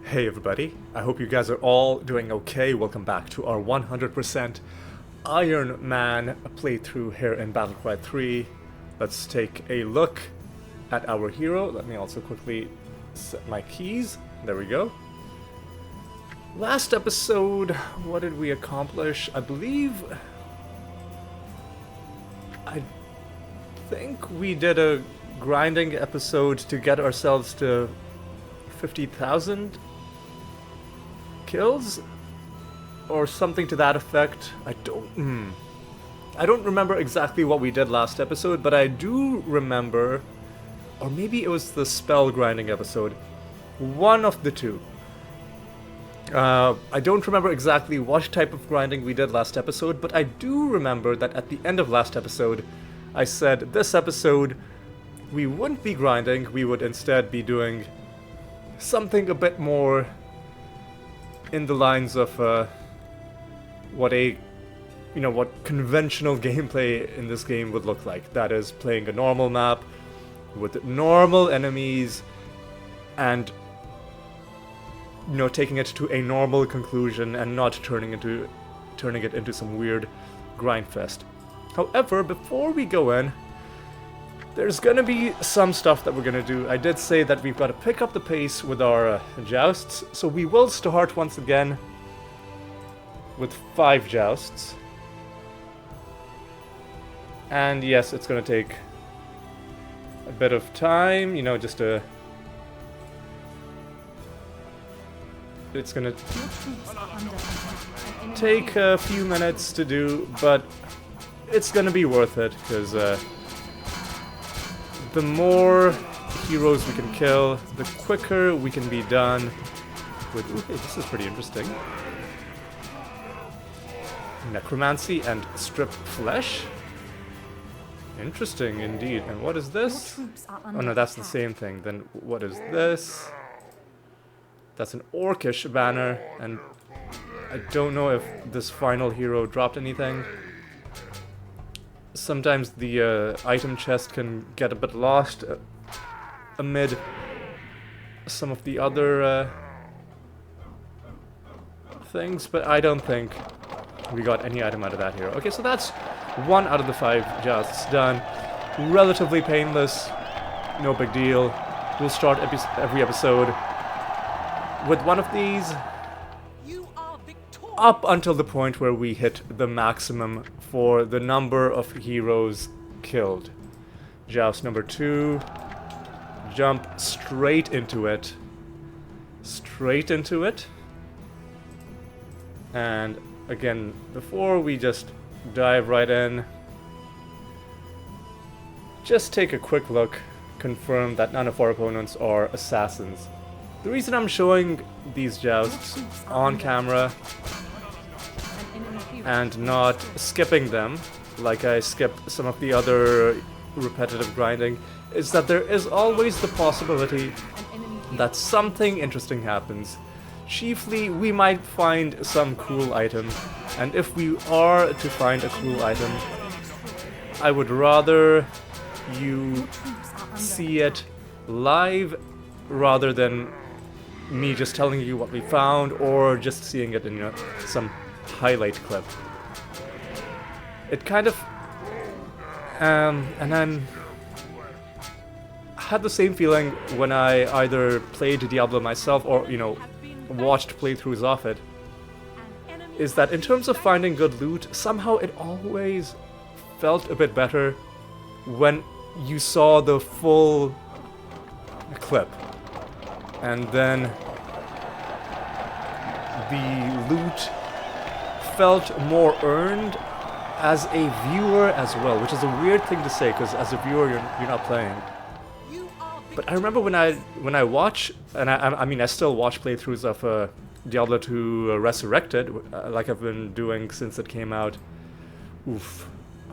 Hey everybody, I hope you guys are all doing okay. Welcome back to our 100% Iron Man playthrough here in Battlecry 3. Let's take a look at our hero. Let me also quickly set my keys. There we go. Last episode, what did we accomplish? I think we did a grinding episode to get ourselves to 50,000 kills or something to that effect. I don't remember exactly what we did last episode, but I do remember, or maybe it was the spell grinding episode, one of the two. I don't remember exactly what type of grinding we did last episode, but I do remember that at the end of last episode I said this episode we wouldn't be grinding, we would instead be doing something a bit more in the lines of what conventional gameplay in this game would look like. That is, playing a normal map with normal enemies and taking it to a normal conclusion and not turning it into some weird grind fest. However, before we go in, there's gonna be some stuff that we're gonna do. I did say that we've got to pick up the pace with our jousts, so we will start once again with 5 jousts. And yes, it's gonna take a bit of time, just to... It's gonna take a few minutes to do, but it's gonna be worth it, because the more heroes we can kill, the quicker we can be done with... Ooh, hey, this is pretty interesting. Necromancy and strip flesh? Interesting indeed. And what is this? Oh no, that's the same thing. Then what is this? That's an orcish banner, and I don't know if this final hero dropped anything. Sometimes the item chest can get a bit lost amid some of the other things, but I don't think we got any item out of that hero. Okay, so that's 1 out of the 5 jousts done. Relatively painless, no big deal. We'll start every episode with one of these up until the point where we hit the maximum for the number of heroes killed. Joust number 2. Jump straight into it. Straight into it. And again, before we just dive right in, just take a quick look, confirm that none of our opponents are assassins. The reason I'm showing these jousts on camera and not skipping them like I skip some of the other repetitive grinding is that there is always the possibility that something interesting happens. Chiefly, we might find some cool item, and if we are to find a cool item, I would rather you see it live rather than me just telling you what we found or just seeing it in some highlight clip. It kind of and I had the same feeling when I either played Diablo myself or watched playthroughs of it, is that in terms of finding good loot, somehow it always felt a bit better when you saw the full clip. And then the loot felt more earned as a viewer as well, which is a weird thing to say, because as a viewer you're not playing. But I remember when I watch, and I still watch playthroughs of Diablo 2 Resurrected, like I've been doing since it came out,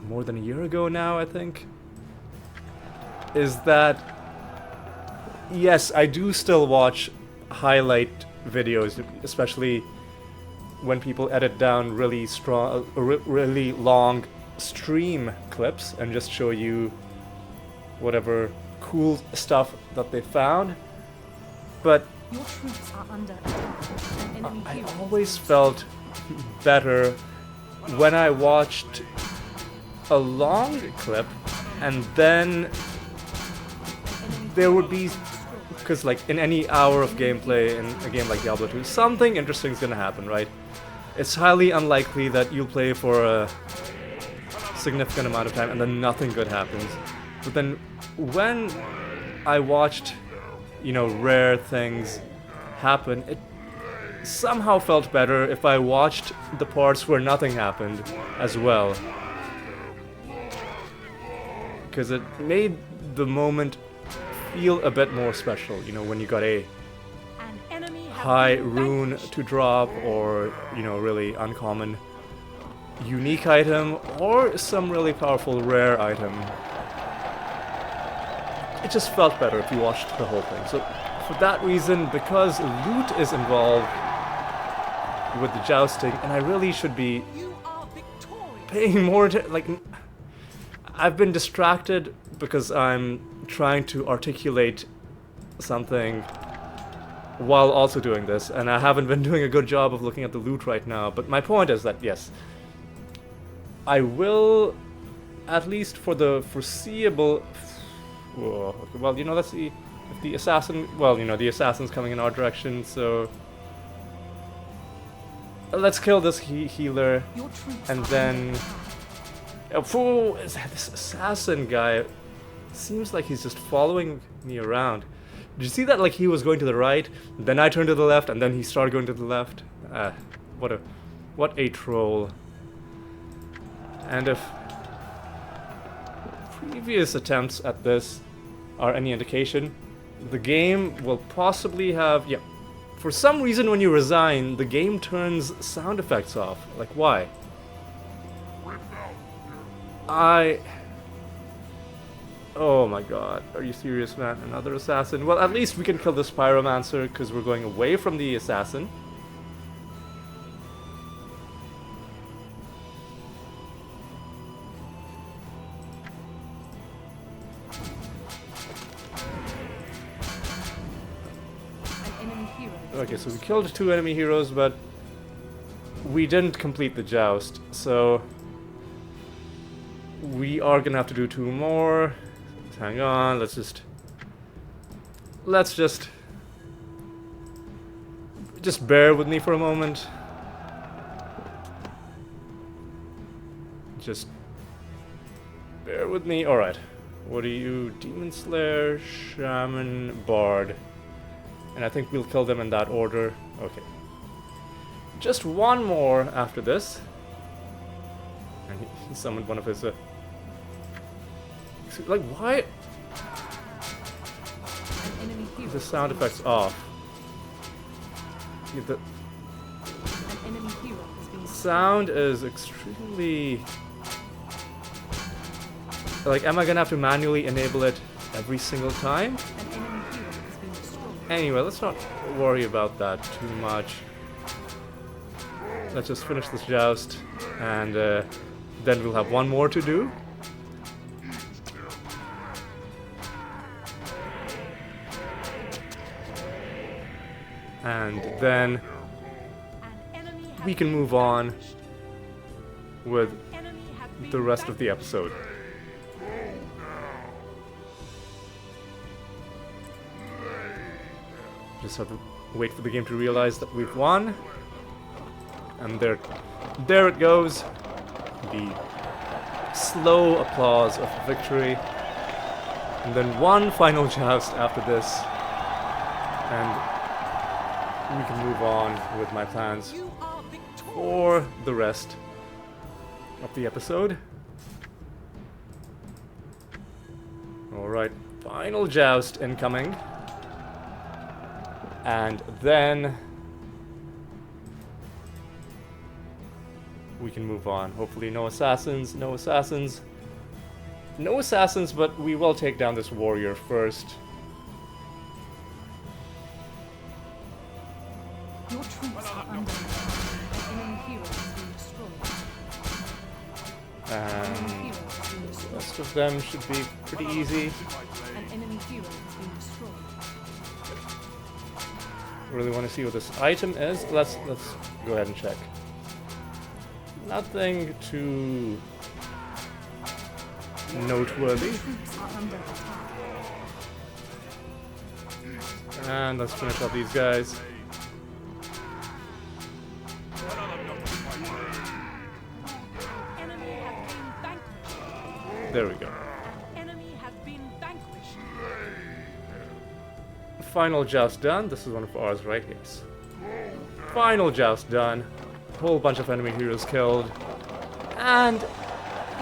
more than a year ago now, I think, is that, yes, I do still watch highlight videos, especially when people edit down really strong, really long stream clips and just show you whatever cool stuff that they found. But Your troops are under attack. An enemy I hero has always been felt better when I watched a long clip and then there would be, because like in any hour of gameplay in a game like Diablo 2, something interesting is gonna happen, right? It's highly unlikely that you'll play for a significant amount of time and then nothing good happens. But then when I watched, you know, rare things happen, it somehow felt better if I watched the parts where nothing happened as well. Because it made the moment feel a bit more special, you know, when you got a An enemy has high been rune vanquished. to drop, or, you know, really uncommon unique item, or some really powerful rare item. It just felt better if you watched the whole thing. So for that reason, because loot is involved with the jousting, and I really should be You are victorious. paying more like, I've been distracted because I'm trying to articulate something while also doing this, and I haven't been doing a good job of looking at the loot right now. But my point is that yes, I will, at least for the foreseeable. Whoa, okay, well, you know, let's see if the assassin. Well, you know, the assassin's coming in our direction, so let's kill this healer, Your troops and are then. under attack. Oh, this assassin guy seems like he's just following me around. Did you see that? Like, he was going to the right, then I turned to the left, and then he started going to the left. What a troll. And if previous attempts at this are any indication, the game will possibly have... Yeah, for some reason when you resign, the game turns sound effects off. Like, why? Oh my god, are you serious, man? Another assassin? Well, at least we can kill this pyromancer, because we're going away from the assassin. An enemy hero has Okay, been so we killed 2 enemy heroes, but we didn't complete the joust, so we are gonna have to do 2 more. Hang on, let's just bear with me for a moment. Just bear with me. Alright. What are you? Demon Slayer, Shaman, Bard. And I think we'll kill them in that order. Okay. Just 1 more after this. And he summoned one of his... like, why... An enemy hero the has sound been effects destroyed. off? Yeah, the An enemy hero has been sound is extremely... Like, am I gonna have to manually enable it every single time? destroyed. An enemy hero has been destroyed. Anyway, let's not worry about that too much. Let's just finish this joust, and then we'll have 1 more to do. And then An enemy has we can been move on vanquished. with Enemy has been the rest of the vanquished. episode. Just have to wait for the game to realize that we've won. And there it goes. The slow applause of victory. And then 1 final joust after this. And we can move on with my plans You are victorious. for the rest of the episode. Alright, final joust incoming. And then we can move on. Hopefully no assassins, no assassins. No assassins, but we will take down this warrior first. Your troops are under attack. An enemy hero has been destroyed. An enemy And hero has been the destroyed. rest of them should be pretty easy. An enemy hero has been destroyed. really want to see what this item is. Let's go ahead and check. Nothing too noteworthy. Troops are under attack. And let's finish up these guys. Enemy have been vanquished. There we go. Enemy have been vanquished. Final joust done. This is one of ours, right? Yes. Final joust done. Whole bunch of enemy heroes killed. And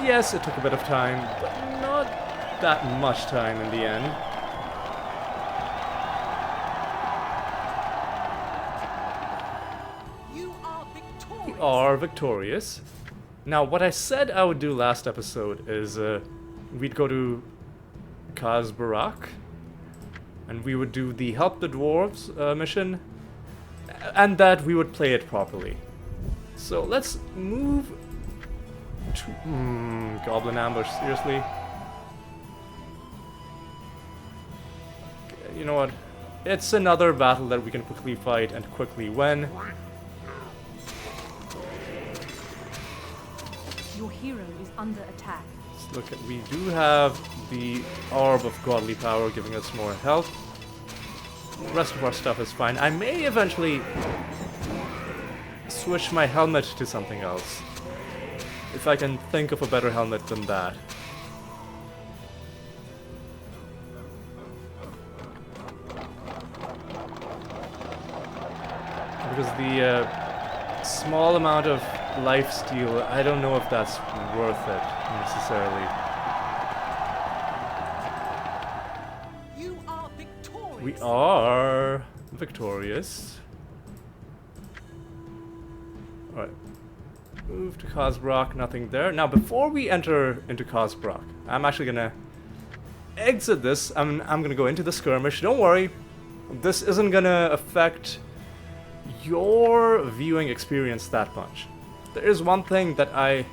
yes, it took a bit of time, but not that much time in the end. You are victorious. We are victorious. Now, what I said I would do last episode is we'd go to Khaz Barak, and we would do the Help the Dwarves mission, and that we would play it properly. So let's move to... Goblin ambush, seriously? Okay, you know what? It's another battle that we can quickly fight and quickly win. Your hero is under attack. Let's look at... We do have the Orb of Godly Power giving us more health. The rest of our stuff is fine. I may eventually switch my helmet to something else. If I can think of a better helmet than that. Because the small amount of lifesteal, I don't know if that's worth it necessarily. You are victorious. We are victorious. Alright. Move to Khaz Barak, nothing there. Now, before we enter into Khaz Barak, I'm actually gonna exit this. I'm gonna go into the skirmish. Don't worry. This isn't gonna affect your viewing experience that much. There is one thing that I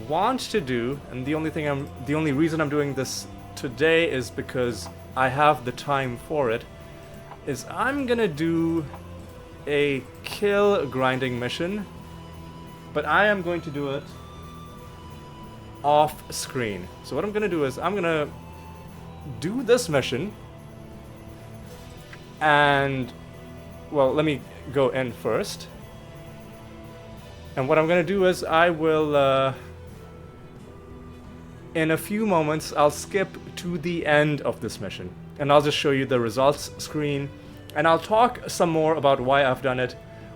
want to do, and the only reason I'm doing this today is because I have the time for it, is I'm gonna do a kill grinding mission, but I am going to do it off screen. So what I'm gonna do is I'm gonna do this mission, and well, let me go in first. And what I'm gonna do is I will in a few moments I'll skip to the end of this mission, and I'll just show you the results screen, and I'll talk some more about why I've done it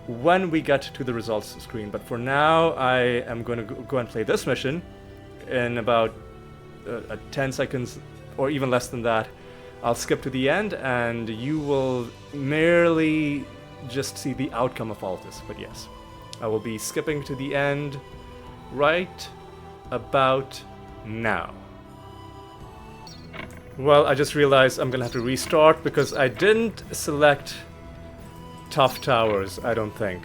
when we get to the results screen. But for now, I am going to go and play this mission in about 10 seconds, or even less than that. I'll skip to the end, and you will merely just see the outcome of all of this. But yes, I will be skipping to the end right about now. Well, I just realized I'm gonna have to restart because I didn't select tough towers, I don't think.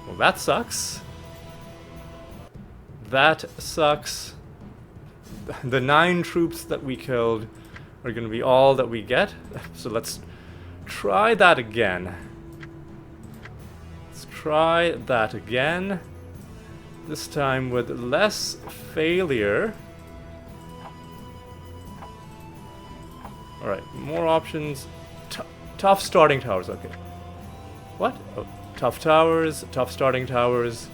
Well, that sucks. That sucks. The 9 troops that we killed are gonna be all that we get. So let's try that again. Let's try that again. This time with less failure. Alright, more options. Tough starting towers, okay. What? Oh, tough towers, tough starting towers.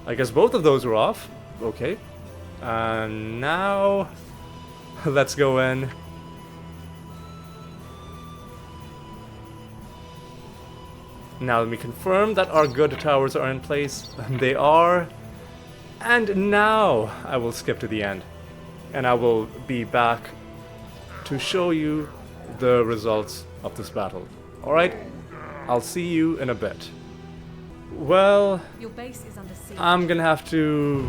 I guess both of those are off. Okay. And now, let's go in. Now let me confirm that our good towers are in place. They are. And now I will skip to the end. And I will be back to show you the results of this battle. Alright? I'll see you in a bit. Well, Your base is under siege. I'm gonna have to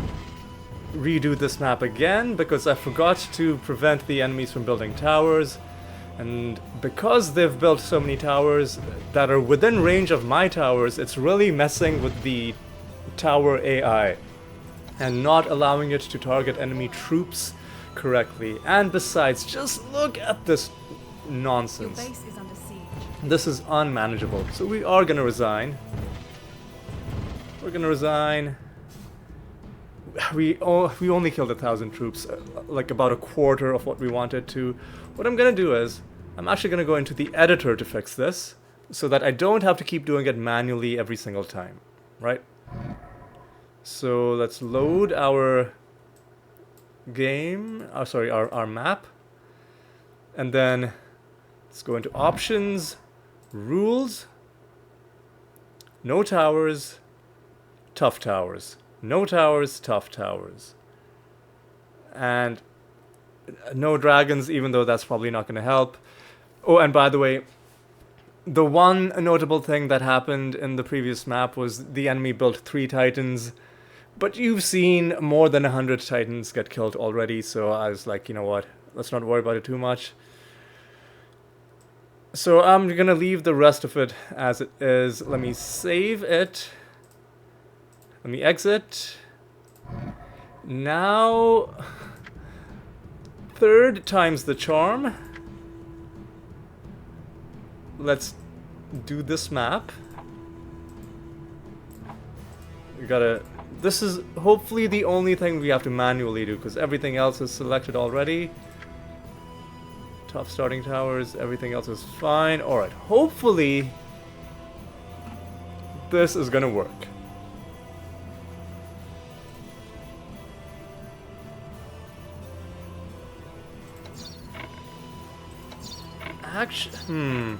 redo this map again because I forgot to prevent the enemies from building towers. And because they've built so many towers that are within range of my towers, it's really messing with the tower AI and not allowing it to target enemy troops correctly. And besides, just look at this Your nonsense. base is under siege. This is unmanageable. So we are gonna resign. We're gonna resign. We only killed 1,000 troops, like about a quarter of what we wanted to. What I'm gonna do is, I'm actually gonna go into the editor to fix this, so that I don't have to keep doing it manually every single time, right? So let's load our game, sorry, our map, and then let's go into options, rules, no towers, tough towers. No towers, tough towers. And no dragons, even though that's probably not going to help. Oh, and by the way, the one notable thing that happened in the previous map was the enemy built 3 titans. But you've seen more than 100 titans get killed already, so I was like, you know what, let's not worry about it too much. So I'm going to leave the rest of it as it is. Let me save it. Let me exit. Now, 3rd time's the charm. Let's do this map. We gotta... This is hopefully the only thing we have to manually do, because everything else is selected already. Tough starting towers, everything else is fine. Alright, hopefully this is gonna work. Actually,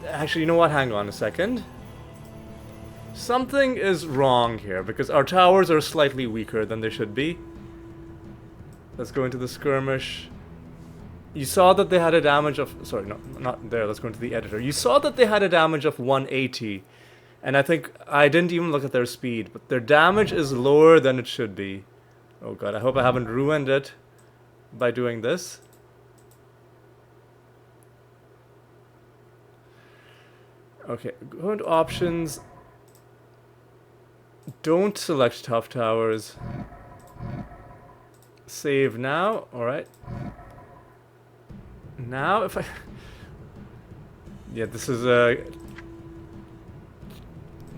Actually, you know what? Hang on a second. Something is wrong here, because our towers are slightly weaker than they should be. Let's go into the skirmish. You saw that they had a damage of... Sorry, no, not there. Let's go into the editor. You saw that they had a damage of 180. And I think... I didn't even look at their speed, but their damage is lower than it should be. Oh god, I hope I haven't ruined it by doing this. Okay, go into options. Don't select tough towers. Save now. Alright. Now if I... Yeah, this is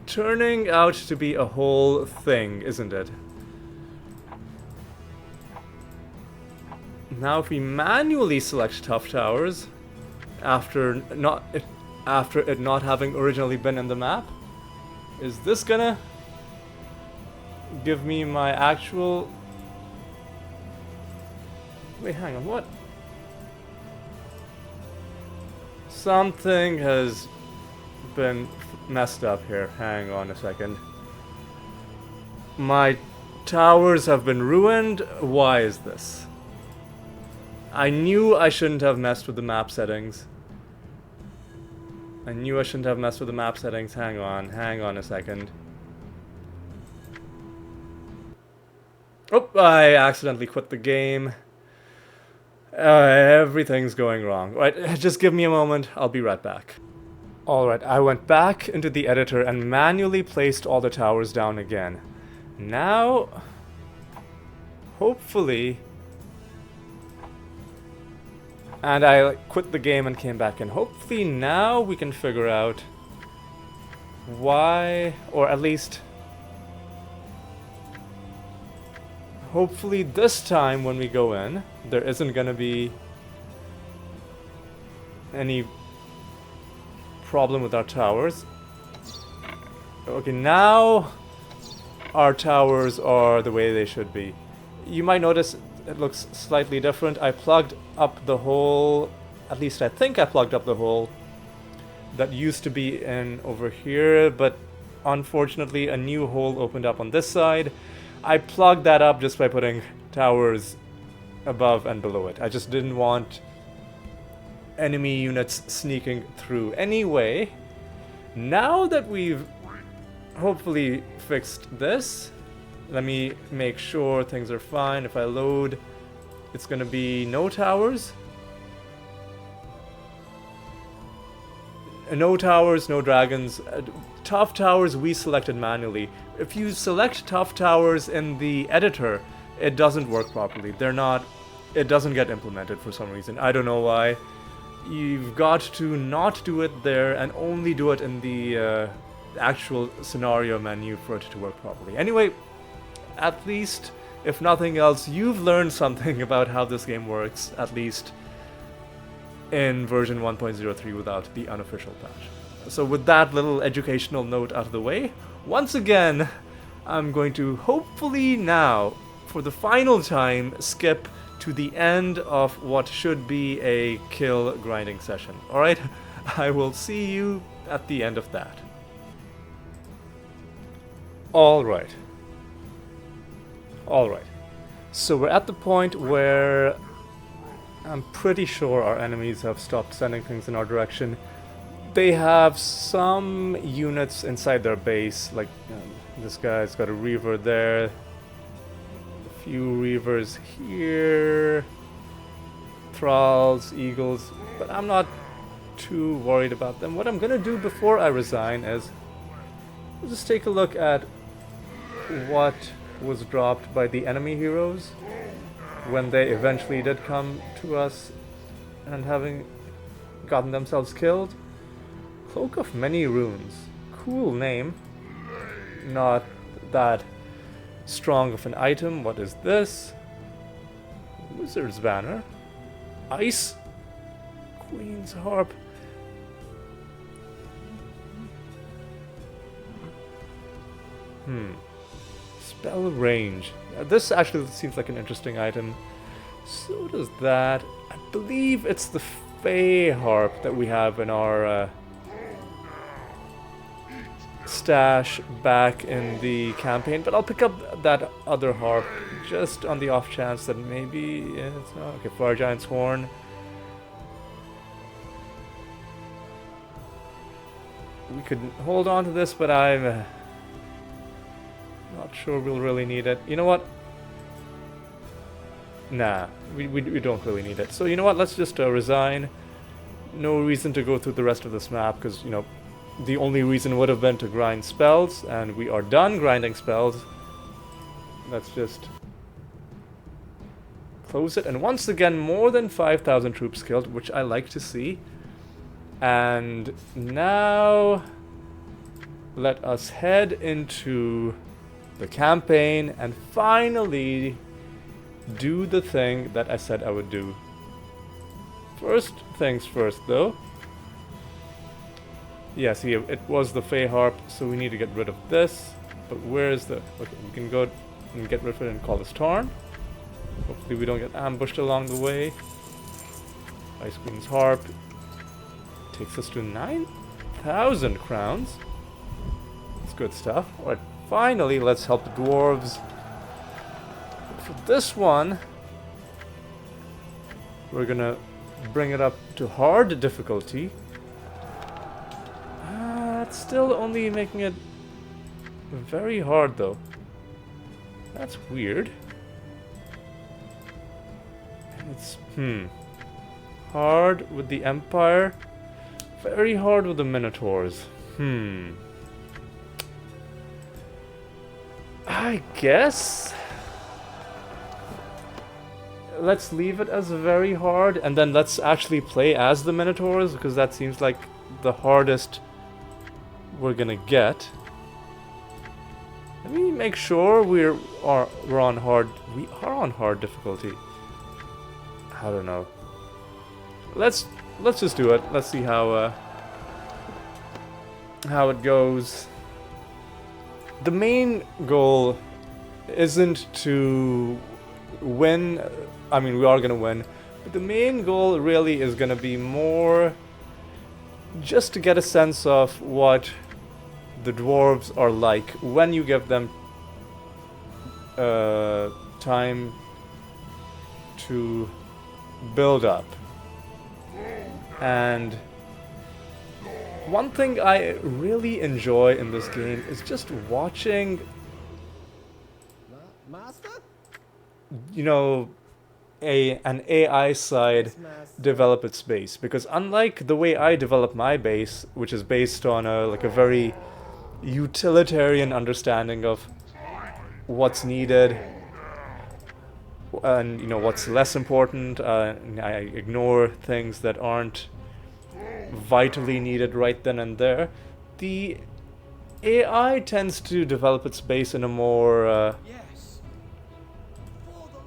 turning out to be a whole thing, isn't it? Now if we manually select tough towers after it not having originally been in the map, is this gonna give me my actual... Wait, hang on, what? Something has been messed up here. Hang on a second. My towers have been ruined. Why is this? I knew I shouldn't have messed with the map settings. I knew I shouldn't have messed with the map settings. Hang on a second. Oh, I accidentally quit the game. Everything's going wrong. Right, just give me a moment. I'll be right back. Alright, I went back into the editor and manually placed all the towers down again. Now, hopefully... And I quit the game and came back in. Hopefully now we can figure out why, or at least... Hopefully this time when we go in, there isn't gonna be any problem with our towers. Okay, now our towers are the way they should be. You might notice it looks slightly different. I plugged up the hole, at least I think I plugged up the hole that used to be in over here, but unfortunately a new hole opened up on this side. I plugged that up just by putting towers above and below it. I just didn't want enemy units sneaking through. Anyway, now that we've hopefully fixed this, let me make sure things are fine. If I load, it's gonna be no towers. No towers, no dragons. Tough towers we selected manually. If you select tough towers in the editor, it doesn't work properly. They're not it doesn't get implemented for some reason. I don't know why. You've got to not do it there and only do it in the actual scenario menu for it to work properly. Anyway, at least, if nothing else, you've learned something about how this game works, at least in version 1.03 without the unofficial patch. So with that little educational note out of the way, once again, I'm going to hopefully now, for the final time, skip to the end of what should be a kill grinding session. Alright, I will see you at the end of that. Alright. So we're at the point where I'm pretty sure our enemies have stopped sending things in our direction. They have some units inside their base, like this guy's got a reaver there. Few reavers here, thralls, eagles, but I'm not too worried about them. What I'm gonna do before I resign is just take a look at what was dropped by the enemy heroes when they eventually did come to us and having gotten themselves killed. Cloak of Many Runes. Cool name. Not that strong of an item. What is this? Wizard's Banner. Ice. Queen's Harp. Spell range. This actually seems like an interesting item. So does that. I believe it's the Fey Harp that we have in our stash back in the campaign, but I'll pick up that other harp just on the off chance that maybe it's not. Okay, Fire Giant's Horn. We could hold on to this, but I'm not sure we'll really need it. You know what? Nah, we don't really need it. So you know what? Let's just resign. No reason to go through the rest of this map, because, you know, the only reason would have been to grind spells, and we are done grinding spells. Let's just close it. And once again, more than 5,000 troops killed, which I like to see. And now let us head into the campaign and finally do the thing that I said I would do. First things first, though. Yeah, see, it was the Fey Harp, so we need to get rid of this. But where is the... Okay, we can go and get rid of it and call this Tarn. Hopefully we don't get ambushed along the way. Ice Queen's Harp takes us to 9,000 crowns. That's good stuff. Alright, finally, let's help the Dwarves. For this one, we're gonna bring it up to hard difficulty. It's still only making it very hard, though. That's weird. And it's, hard with the Empire. Very hard with the Minotaurs. I guess let's leave it as very hard, and then let's actually play as the Minotaurs, because that seems like the hardest we're gonna get. Let me make sure we're on hard. We are on hard difficulty. I don't know. Let's just do it. Let's see how it goes. The main goal isn't to win. I mean, we are gonna win, but the main goal really is gonna be more just to get a sense of what the Dwarves are like when you give them time to build up. And one thing I really enjoy in this game is just watching, you know, an AI side develop its base, because unlike the way I develop my base, which is based on a very utilitarian understanding of what's needed, and you know what's less important. I ignore things that aren't vitally needed right then and there. The AI tends to develop its base in a more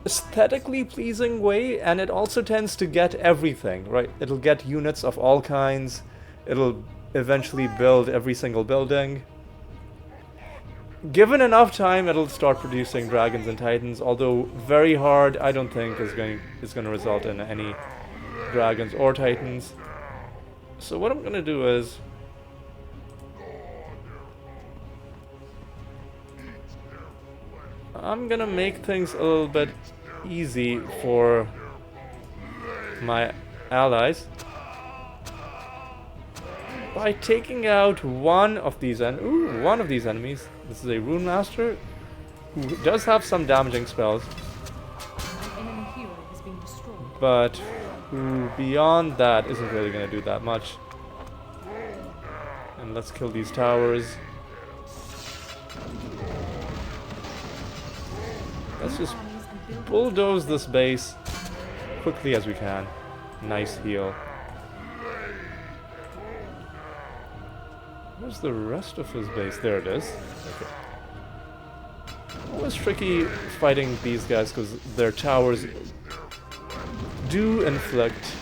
aesthetically pleasing way, and it also tends to get everything, right? It'll get units of all kinds, it'll eventually build every single building. Given enough time, it'll start producing dragons and titans, although very hard, I don't think is going to result in any dragons or titans. So what I'm going to do is I'm going to make things a little bit easy for my allies by taking out one of these enemies. This is a Rune Master who does have some damaging spells, An enemy hero has been destroyed. but who beyond that isn't really going to do that much. And let's kill these towers. Let's just bulldoze this base quickly as we can. Nice heal. Where's the rest of his base? There it is. Okay. Always tricky fighting these guys because their towers do inflict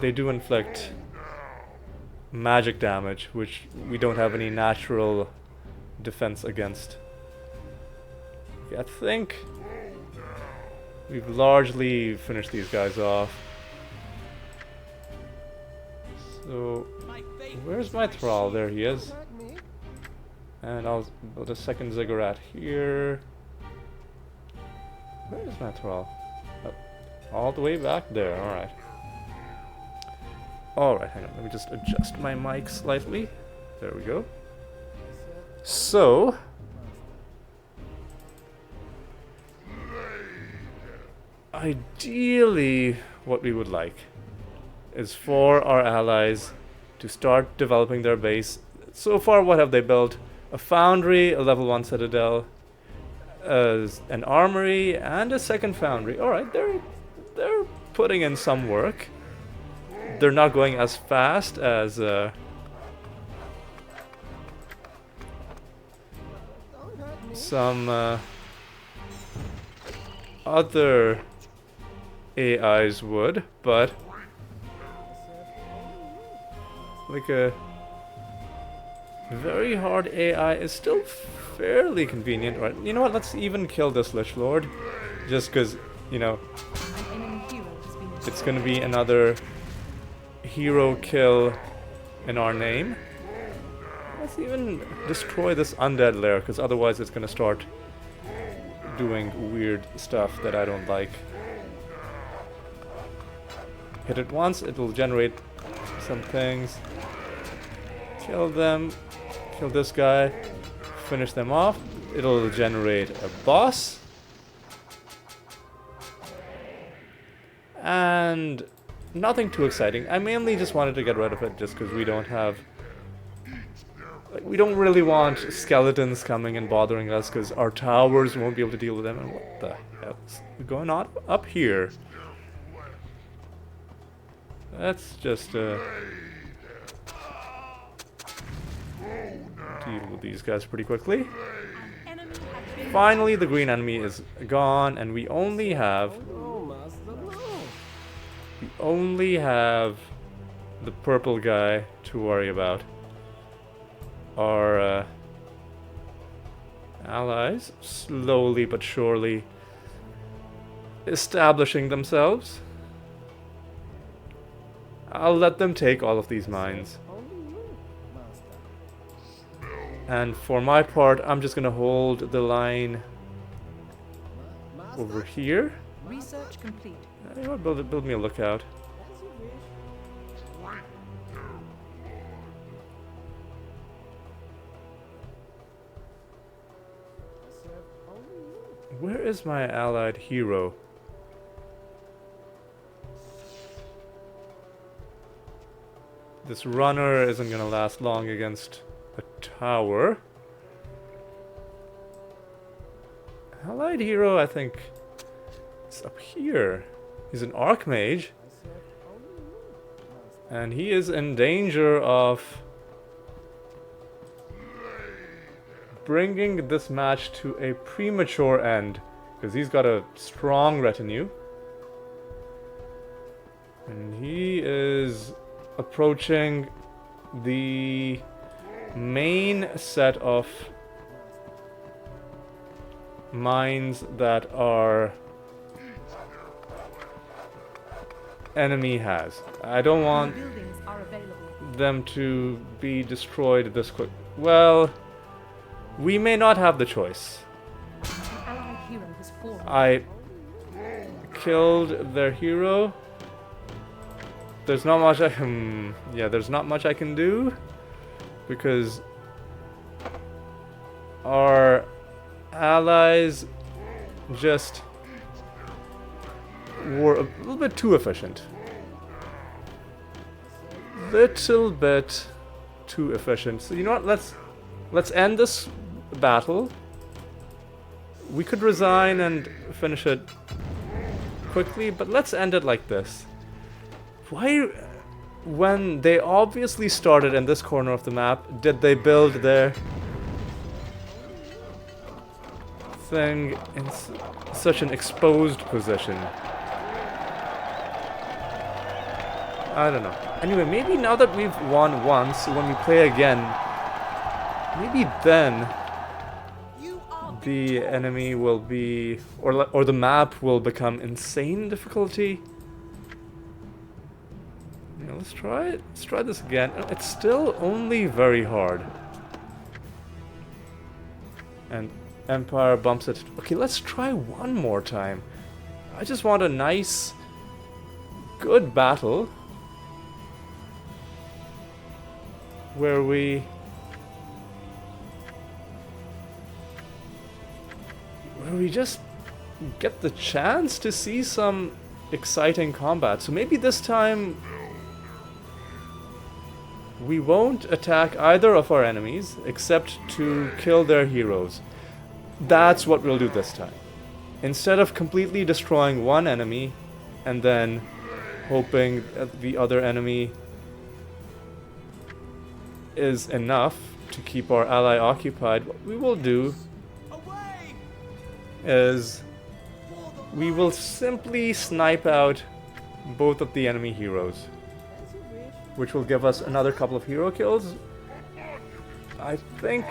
they do inflict magic damage, which we don't have any natural defense against. Okay, I think we've largely finished these guys off. So, where's my thrall? There he is. And I'll build a second ziggurat here. Where is my thrall? Oh, all the way back there, alright. Alright, hang on, let me just adjust my mic slightly. There we go. So, ideally, what we would like is for our allies to start developing their base. So far, what have they built? A foundry, a level 1 citadel, an armory, and a second foundry. Alright, they're putting in some work. They're not going as fast as some other AIs would, but like a very hard AI is still fairly convenient. Right? You know what? Let's even kill this Lich Lord, just because, you know, An enemy hero has been destroyed. it's gonna be another hero kill in our name. Let's even destroy this undead lair, because otherwise it's gonna start doing weird stuff that I don't like. Hit it once, it'll generate some things. Kill them. Kill this guy. Finish them off. It'll generate a boss. And nothing too exciting. I mainly just wanted to get rid of it just because we don't have... Like, we don't really want skeletons coming and bothering us because our towers won't be able to deal with them. And what the hell's going on up here? Let's just deal with these guys pretty quickly. Finally, the green enemy is gone, and we only have the purple guy to worry about. Our allies, slowly but surely establishing themselves. I'll let them take all of these mines. And for my part, I'm just gonna hold the line over here. Research complete. You know what, build me a lookout. Where is my allied hero? This runner isn't gonna last long against a tower. allied hero, I think, is up here. He's an archmage. And he is in danger of bringing this match to a premature end. Because he's got a strong retinue. And he is approaching the main set of mines that our enemy has. I don't want Buildings are available. them to be destroyed this quick. Well, we may not have the choice. An allied hero has fallen. I killed their hero. There's not much I can... yeah, there's not much I can do. Because our allies just were a little bit too efficient. Little bit too efficient. So you know what? Let's end this battle. We could resign and finish it quickly, but let's end it like this. Why, when they obviously started in this corner of the map, did they build their thing in such an exposed position? I don't know. Anyway, maybe now that we've won once, when we play again, maybe then the enemy will be, or the map will become insane difficulty. Yeah, let's try it. Let's try this again. It's still only very hard. And Empire bumps it. Okay, let's try one more time. I just want a nice, good battle where we just get the chance to see some exciting combat. So maybe this time we won't attack either of our enemies except to kill their heroes. That's what we'll do this time. Instead of completely destroying one enemy and then hoping that the other enemy is enough to keep our ally occupied, what we will do is we will simply snipe out both of the enemy heroes, which will give us another couple of hero kills. I think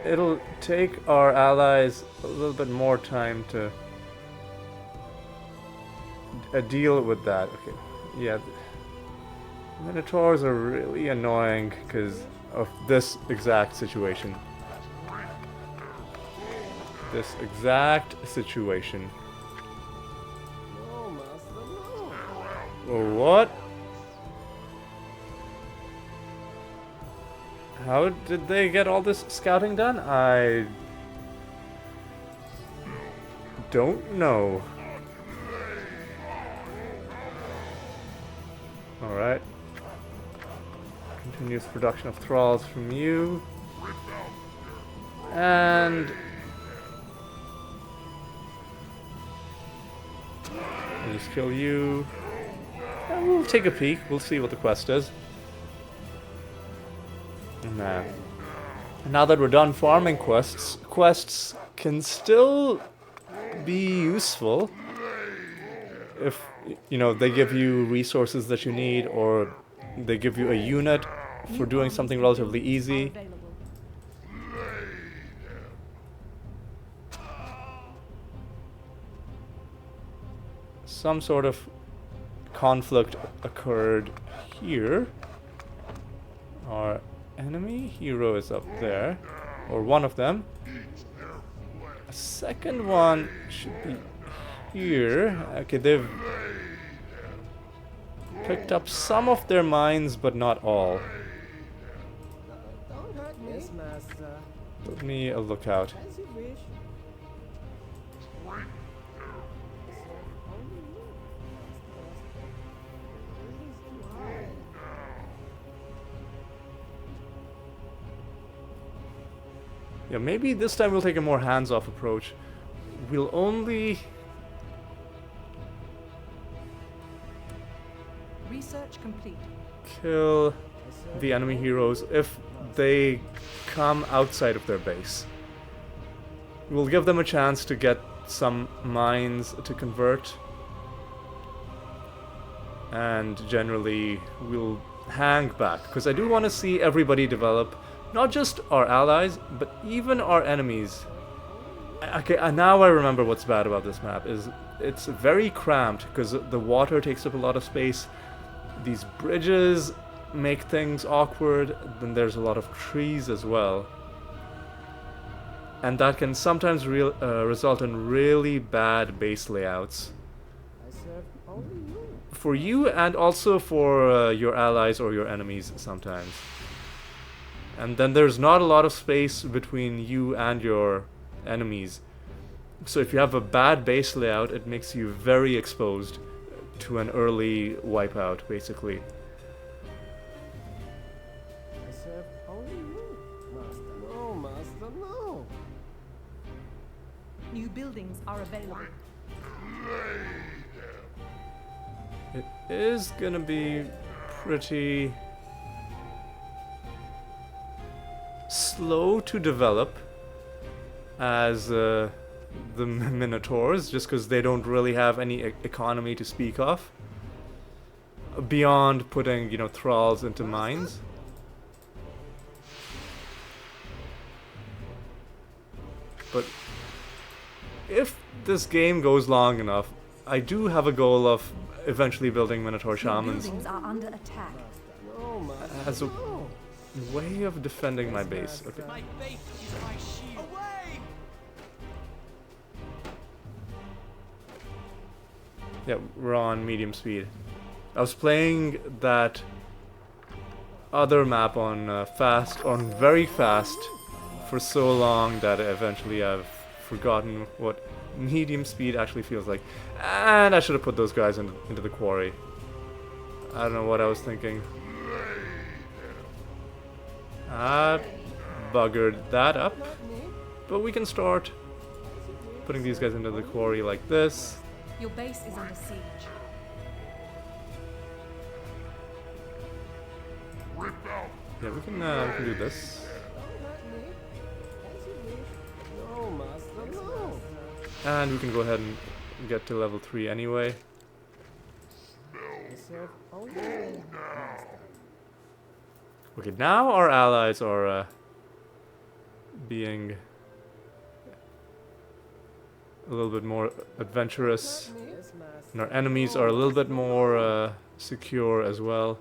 it'll take our allies a little bit more time to deal with that. Okay, yeah. Minotaurs are really annoying because of this exact situation. This exact situation. Oh, what? How did they get all this scouting done? I don't know. Alright. Continuous production of thralls from you. And I'll just kill you. And we'll take a peek. We'll see what the quest is. Nah. Now that we're done farming quests can still be useful if, you know, they give you resources that you need, or they give you a unit for doing something relatively easy. Some sort of conflict occurred here. Our enemy hero is up there, or one of them. A second one should be here. Okay, they've picked up some of their mines, but not all. Give me a lookout. Yeah, maybe this time we'll take a more hands-off approach. We'll only... Research complete. kill the enemy heroes if they come outside of their base. We'll give them a chance to get some mines to convert. And generally, we'll hang back, because I do want to see everybody develop. Not just our allies, but even our enemies. Okay, now I remember what's bad about this map, is it's very cramped, because the water takes up a lot of space. These bridges make things awkward, then there's a lot of trees as well. And that can sometimes result in really bad base layouts. For you, and also for your allies or your enemies sometimes. And then there's not a lot of space between you and your enemies. So if you have a bad base layout, it makes you very exposed to an early wipeout, basically. I serve only you, Master. No, Master, no. New buildings are available. It is gonna be pretty slow to develop as the Minotaurs, just because they don't really have any economy to speak of beyond putting, you know, thralls into mines. But if this game goes long enough, I do have a goal of eventually building Minotaur Shamans Buildings are under attack. No, Master. as a way of defending my base. Okay. My faith is my shield. Away! Yeah, we're on medium speed. I was playing that other map on very fast for so long that eventually I've forgotten what medium speed actually feels like. And I should have put those guys into the quarry. I don't know what I was thinking. I buggered that up. But we can start putting these guys into the quarry like this. Your base is under siege. Yeah, we can do this. No, Master, no. And we can go ahead and get to level 3 anyway. I serve only you, Master. Okay, now our allies are being a little bit more adventurous, Yes, Master. and our enemies are a little bit more secure as well.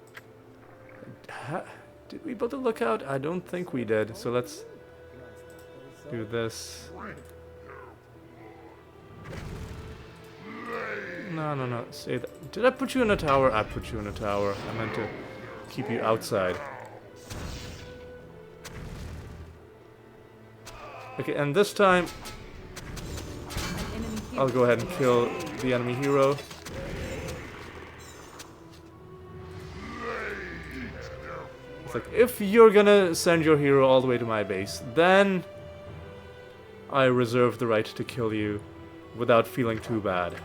Did we build a lookout? I don't think we did, so let's do this. No, say that. Did I put you in a tower? I put you in a tower. I meant to keep you outside. Okay, and this time An enemy hero I'll go ahead has and been kill slain. the enemy hero. It's like, if you're gonna send your hero all the way to my base, then I reserve the right to kill you without feeling too bad.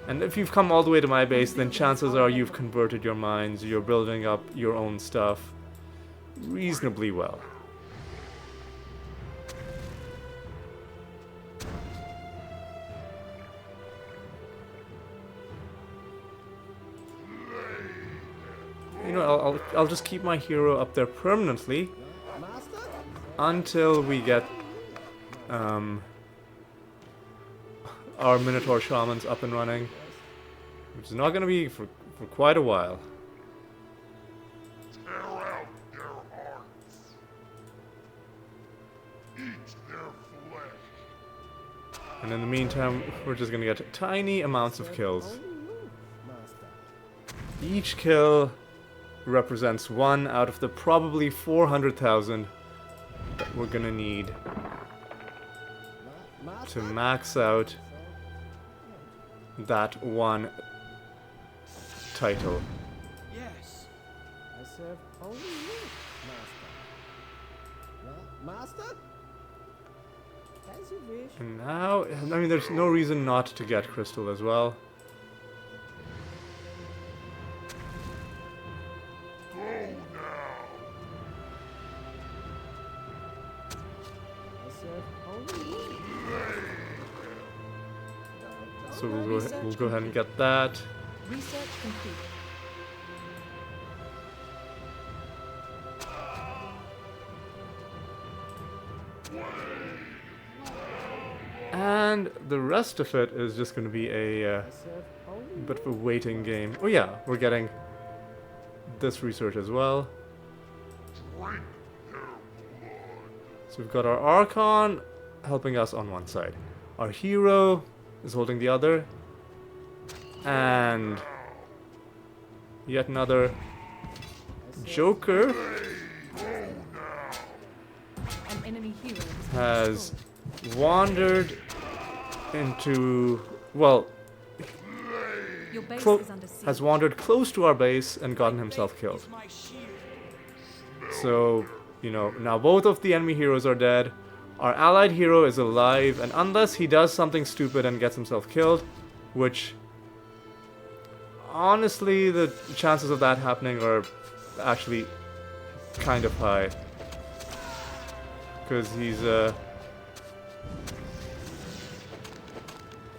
And if you've come all the way to my base, then chances are you've converted your mines, you're building up your own stuff reasonably well. You know, I'll just keep my hero up there permanently Master? until we get our Minotaur Shamans up and running, which is not going to be for quite a while. Tear out their hearts. Eat their flesh. And in the meantime, we're just going to get tiny amounts of kills. Only you, Master. Each kill represents one out of the probably 400,000 that we're going to need Master? to max out that one title. Yes. I serve only you, Master. Master? As you wish. And now, I mean, there's no reason not to get Crystal as well. I serve only you. So we'll go ahead and get that. Research complete. And the rest of it is just going to be a I serve only bit of a waiting game. Oh yeah, we're getting this research as well. Drink their blood. So we've got our Archon helping us on one side. Our hero is holding the other. And yet another Joker An enemy hero has wandered into, well, Your base clo- is under siege. has wandered close to our base and gotten himself killed. Is my shield. So, you know, now both of the enemy heroes are dead. Our allied hero is alive, and unless he does something stupid and gets himself killed, which honestly the chances of that happening are actually kind of high. Because he's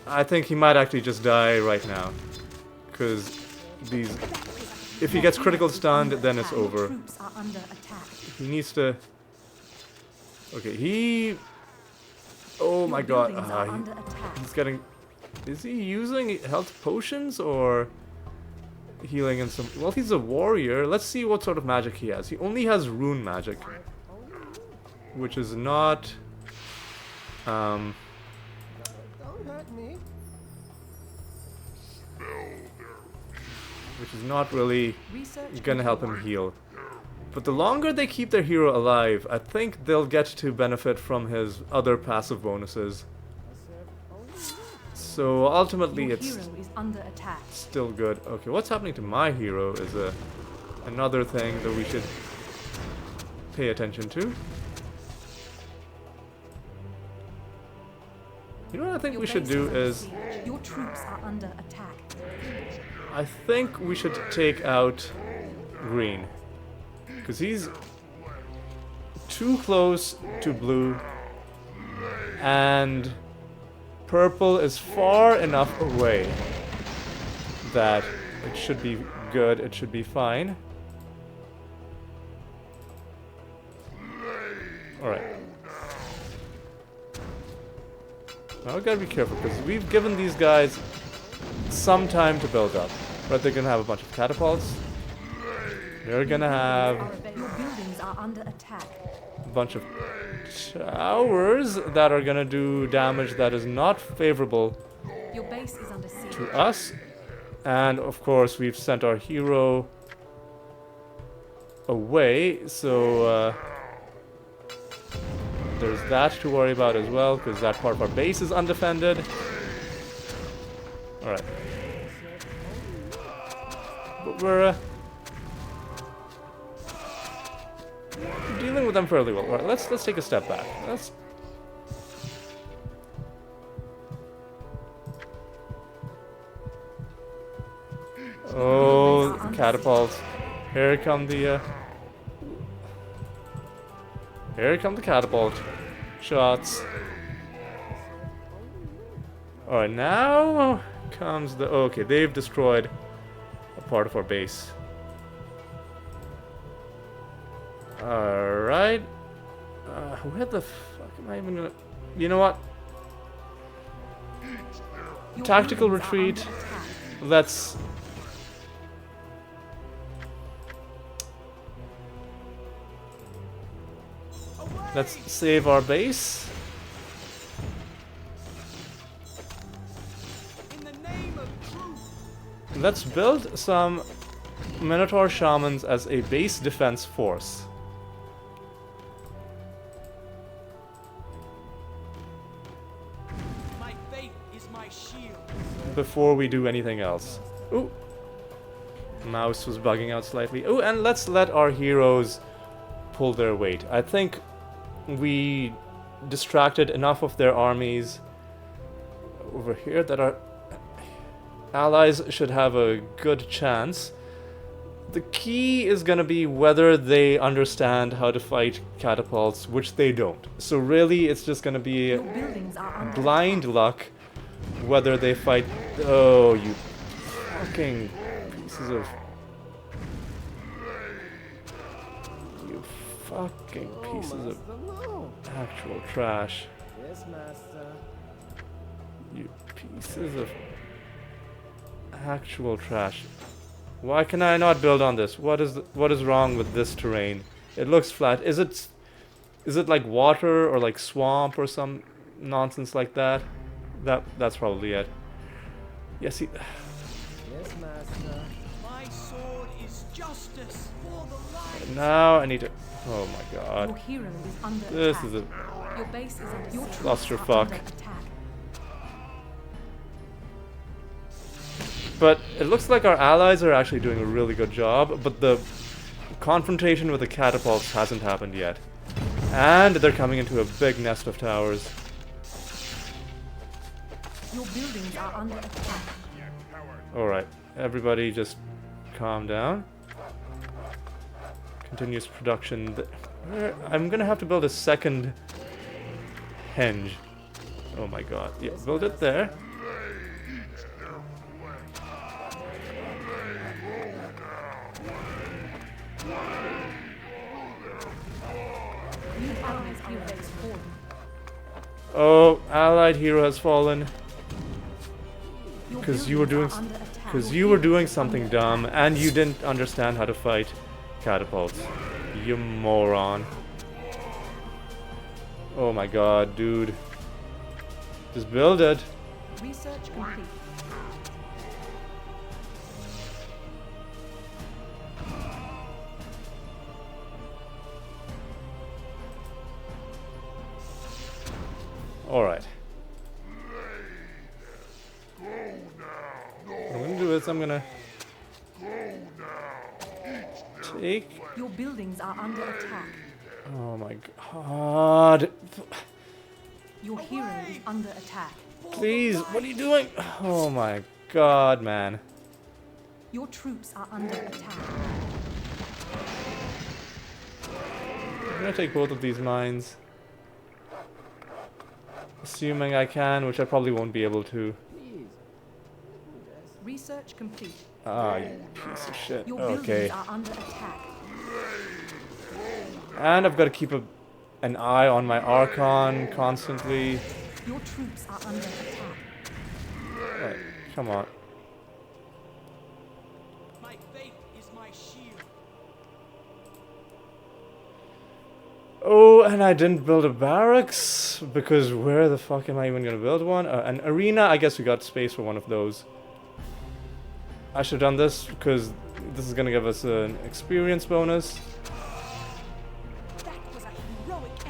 I think he might actually just die right now. Because these, if he gets critical stunned, then it's over. Troops are under attack. He needs to. Okay, he. Oh my god. Buildings are under attack. He's getting. Is he using health potions or healing in some. Well, he's a warrior. Let's see what sort of magic he has. He only has rune magic, which is not. Don't hurt me. Which is not really Research gonna help him heal. But the longer they keep their hero alive, I think they'll get to benefit from his other passive bonuses. So ultimately, Your it's hero is under attack. still good. Okay, what's happening to my hero is another thing that we should pay attention to. You know what I think Your we should base do under is, siege. Your troops are under attack. I think we should take out green. Because he's too close to blue. And purple is far enough away that it should be good, it should be fine. Alright. Now we gotta be careful because we've given these guys some time to build up. But they're gonna have a bunch of catapults. They're gonna have Your buildings are under attack. a bunch of towers that are gonna do damage that is not favorable Your base is under siege. to us. And of course, we've sent our hero away, so there's that to worry about as well, because that part of our base is undefended. Alright. But we're dealing with them fairly well. Alright, let's take a step back. Let's. Oh, the catapults. Here come the catapult shots. Alright, now comes the. Okay, they've destroyed a part of our base. Alright. Where the fuck am I even gonna. You know what? Your Tactical buildings are retreat. under attack. Let's. Let's save our base. In the name of truth. Let's build some Minotaur Shamans as a base defense force. My faith is my shield. Before we do anything else. Ooh. Mouse was bugging out slightly. Ooh, and let's let our heroes pull their weight. I think we distracted enough of their armies over here that our allies should have a good chance. The key is gonna be whether they understand how to fight catapults, which they don't. So really, it's just gonna be Your buildings are under blind luck whether they fight. Oh, you fucking pieces of. You fucking pieces of Master, no. actual trash. Yes, master. You pieces of actual trash. Why can I not build on this? What is wrong with this terrain? It looks flat. Is it like water or like swamp or some nonsense like that? That's probably it. Yes, see. Yes, master. My sword is justice for the light. Now I need to. Oh my god. Your hero is under This attack. is a Your base is under your troops clusterfuck. are under attack. But it looks like our allies are actually doing a really good job, but the confrontation with the catapults hasn't happened yet. And they're coming into a big nest of towers. Your buildings are under attack. Alright, everybody just calm down. Continuous production. I'm gonna have to build a second henge. Oh my god. Yeah, build it there. New allies hero has fallen. Oh, allied hero has fallen. Your Because you were doing, buildings are under attack. because Your you were heroes doing are something under dumb, and you didn't understand how to fight catapults. You moron. Oh my god, dude. Just build it. Research complete. Alright. What I'm gonna do is I'm gonna take. Your buildings are under attack. Oh my god. Your hero is under attack. Please, what are you doing? Oh my god, man. Your troops are under attack. I'm gonna take both of these mines. Assuming I can, which I probably won't be able to. Please. Research complete. Ah, you piece of shit. Your Okay. buildings are under attack. And I've got to keep an eye on my Archon constantly. Your troops are under attack. Right, come on. My faith is my shield. Oh, and I didn't build a barracks, because where the fuck am I even gonna build one? An arena, I guess we got space for one of those. I should have done this, because this is gonna give us an experience bonus. That was a heroic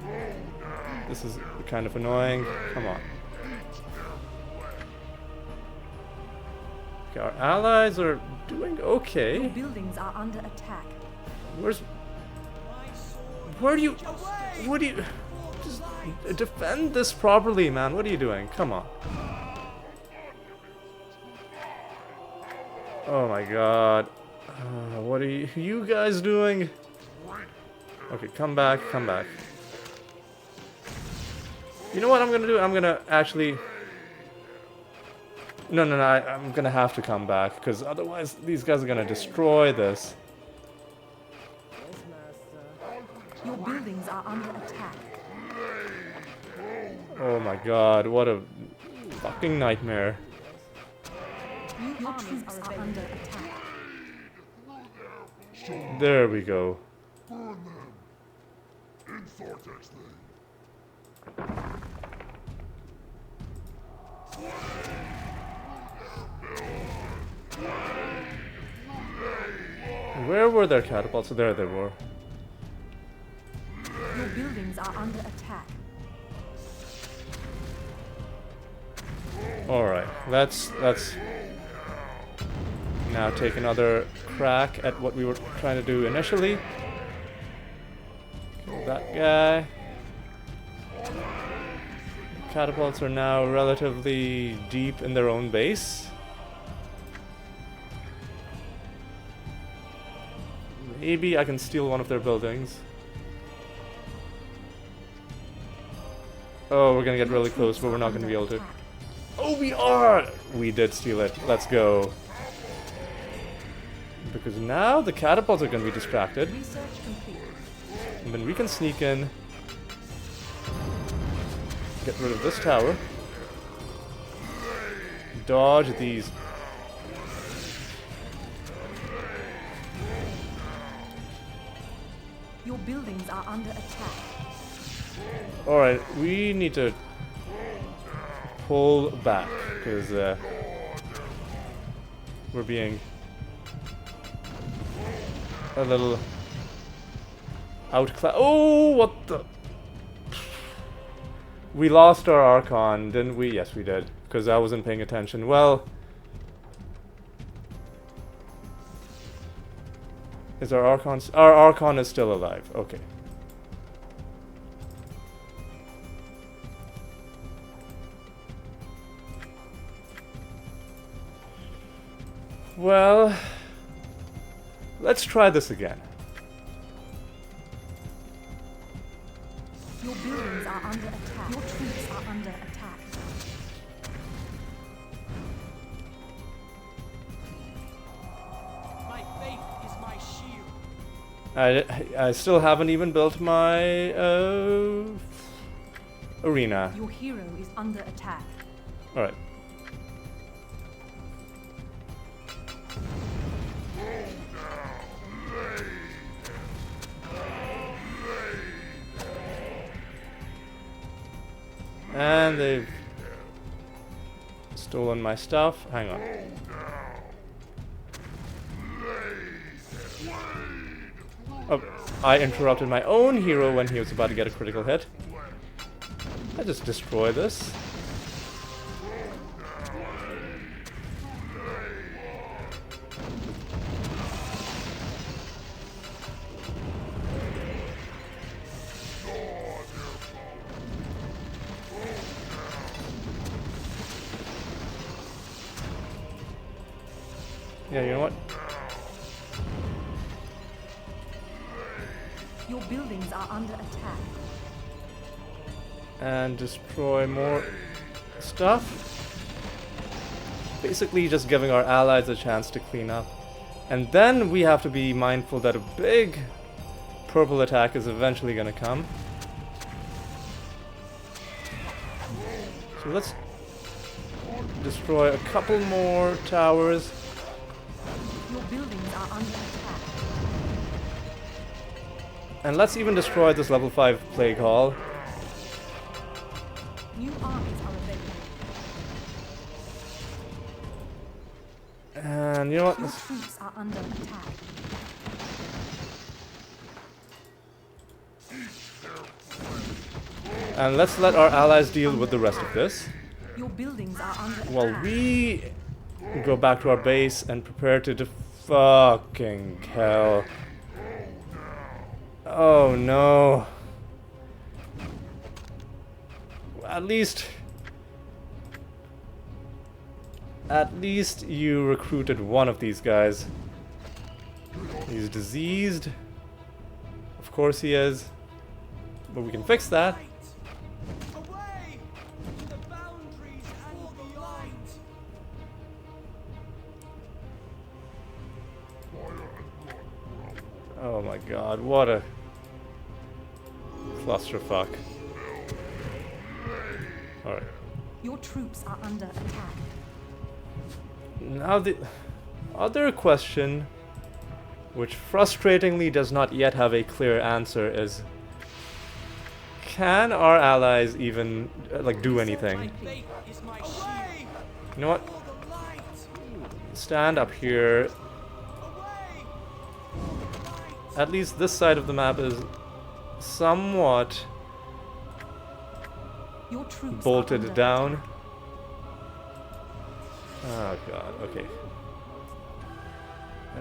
effort. This is kind of annoying. Come on. Okay, our allies are doing Your okay. buildings are under attack. Where's... My sword Where do you... away. What do you... For Just the light. defend this properly, man. What are you doing? Come on. Oh my god. What are you guys doing? Okay, come back, come back. You know what I'm gonna do? I'm gonna actually... No, I'm gonna have to come back, because otherwise these guys are gonna destroy this. Yes, master. Your buildings are under attack. Oh my god, what a fucking nightmare. Your troops are under attack. There we go. Burn them. In Vortex Lane. Where were their catapults? There they were. Your buildings are under attack. Alright, let's now take another crack at what we were trying to do initially. that guy. Catapults are now relatively deep in their own base. Maybe I can steal one of their buildings. Oh, we're gonna get really close, but we're not gonna be able to. Oh, we are! We did steal it. Let's go. Because now the catapults are gonna be distracted. Research complete. And then we can sneak in. Get rid of this tower. Dodge these. Your buildings are under attack. Alright, we need to pull back, because we're being a little outclassed. Oh, what the? We lost our Archon, didn't we? Yes, we did, because I wasn't paying attention. Well, is our Archon? Our Archon is still alive. Okay. Well, let's try this again. Your buildings are under attack. Your troops are under attack. My faith is my shield. I still haven't even built my arena. Your hero is under attack. All right. And they've stolen my stuff. Hang on. Oh, I interrupted my own hero when he was about to get a critical hit. I just destroy this. Yeah, you know what? Your buildings are under attack. And destroy more stuff. Basically just giving our allies a chance to clean up. And then we have to be mindful that a big purple attack is eventually going to come. So let's destroy a couple more towers. Your buildings are under attack. And let's even destroy this level 5 Plague Hall. New armies are available. And you know what? Your troops are under attack. And let's let our allies deal with the rest of this. Your buildings are under attack. While we go back to our base and prepare to fucking hell. Oh no. At least you recruited one of these guys. He's diseased. Of course he is. But we can fix that. Away to the boundaries and the light. Oh my god, what a clusterfuck. Alright. Your troops are under attack. Now the other question, which frustratingly does not yet have a clear answer, is can our allies even like do anything? My faith is my shield. You know what? For the light. Stand up here. Away for the light. At least this side of the map is somewhat Your troops are bolted under down. attack. Oh god, okay.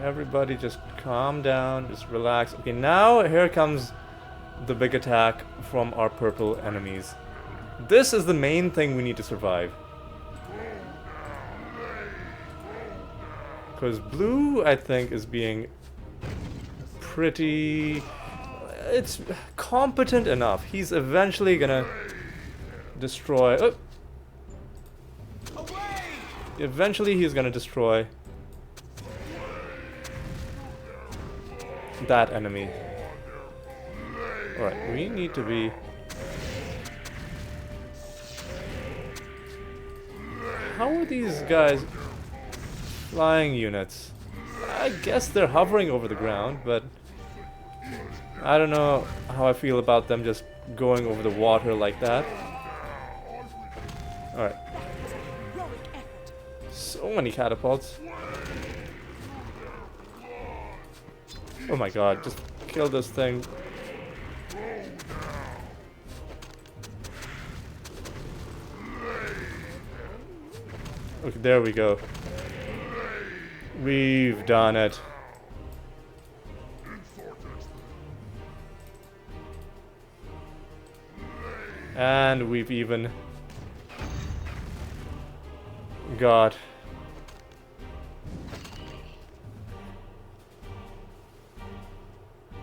Everybody just calm down, just relax. Okay, now here comes the big attack from our purple enemies. This is the main thing we need to survive. Because blue, I think, is being pretty... It's competent enough. He's eventually gonna destroy... Oh. Eventually he's gonna destroy that enemy. Alright, we need to be... How are these guys flying units? I guess they're hovering over the ground, but I don't know how I feel about them just going over the water like that. Alright. So many catapults. Oh my god, just kill this thing. Okay, there we go. We've done it. And we've even got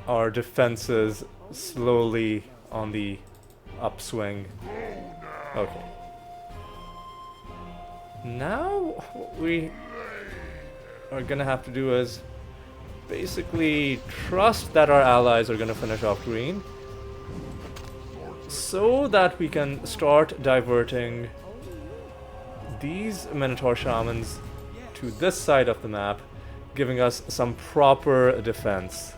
our defenses slowly on the upswing. Okay. Now what we are gonna have to do is basically trust that our allies are gonna finish off green, so that we can start diverting these Minotaur Shamans to this side of the map, giving us some proper defense.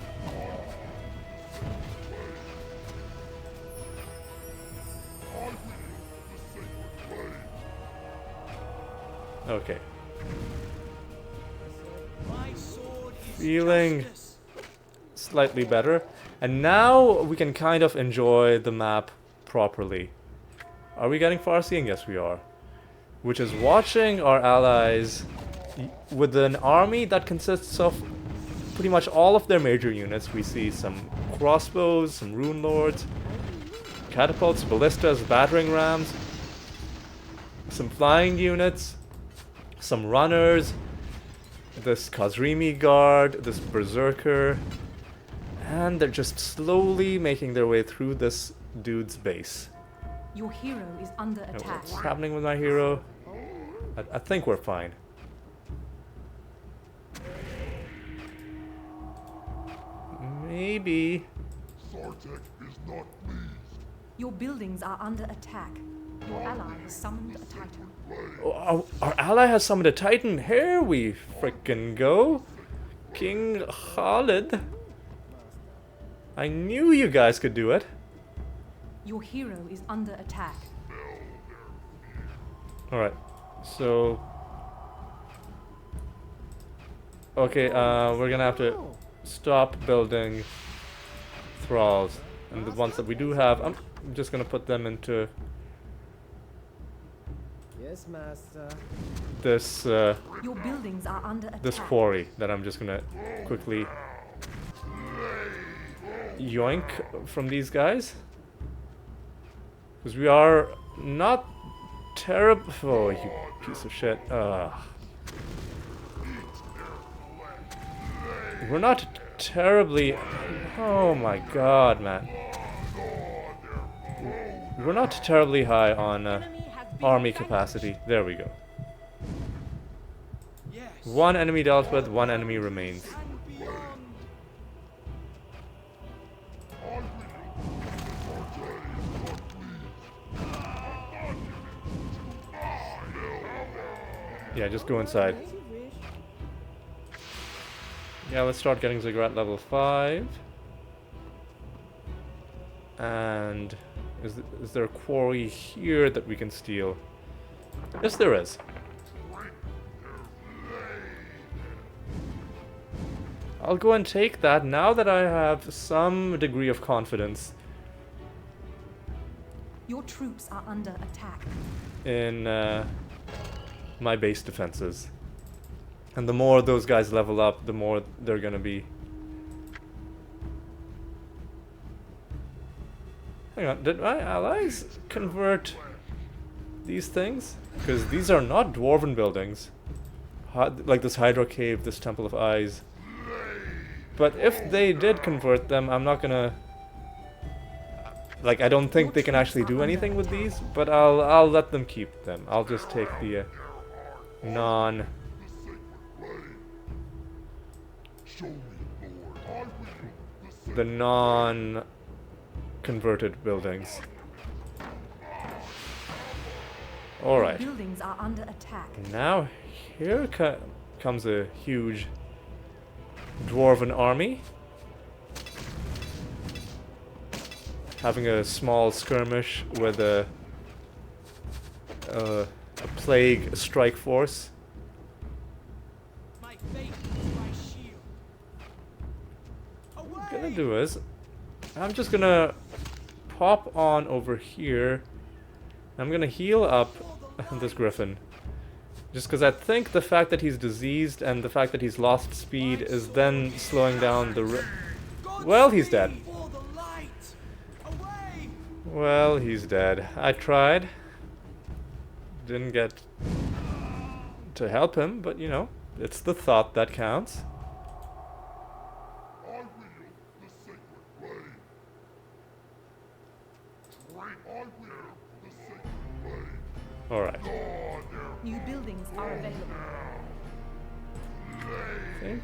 Okay. Feeling slightly better. And now we can kind of enjoy the map properly. Are we getting far seeing? Yes, we are. Which is watching our allies with an army that consists of pretty much all of their major units. We see some crossbows, some rune lords, catapults, ballistas, battering rams, some flying units, some runners, this Khazrimi guard, this berserker, and they're just slowly making their way through this dude's base. Your hero is under attack. What's happening with my hero? I think we're fine. Maybe. Sartek is not pleased. Your buildings are under attack. Your ally has summoned a titan. Oh, our ally has summoned a titan. Here we frickin' go. King Khalid. I knew you guys could do it. Your hero is under attack. Alright, so... Okay, we're gonna have to stop building thralls. And the ones that we do have, I'm just gonna put them into Yes, master. this, Your buildings are under attack. this quarry that I'm just gonna quickly yoink from these guys. Because we are not terrible. Oh, you piece of shit. We're not terribly. Oh my god, man. We're not terribly high on army capacity. There we go. One enemy dealt with, one enemy remains. Yeah, just go inside. Yeah, let's start getting Ziggurat level 5. And is there a quarry here that we can steal? Yes, there is. I'll go and take that now that I have some degree of confidence Your troops are under attack. in my base defenses. And the more those guys level up, the more they're gonna be Hang on, did my allies convert these things? Because these are not Dwarven buildings. Like this Hydra Cave, this Temple of Eyes. But if they did convert them, I'm not gonna... Like, I don't think they can actually do anything with these, but I'll let them keep them. I'll just take the non... the non-converted buildings. Alright. Buildings are under attack. Now, here comes a huge Dwarven army. Having a small skirmish with a plague strike force. My faith is my shield. What I'm gonna do is, I'm just gonna pop on over here. I'm gonna heal up this griffin. Just because I think the fact that he's diseased and the fact that he's lost speed is then slowing down the... Well, he's dead. For the light. Away. Well, he's dead. I tried. Didn't get to help him, but you know, it's the thought that counts. I wield the sacred blade. Drink. I wield the sacred blade. Alright. New buildings are available. I think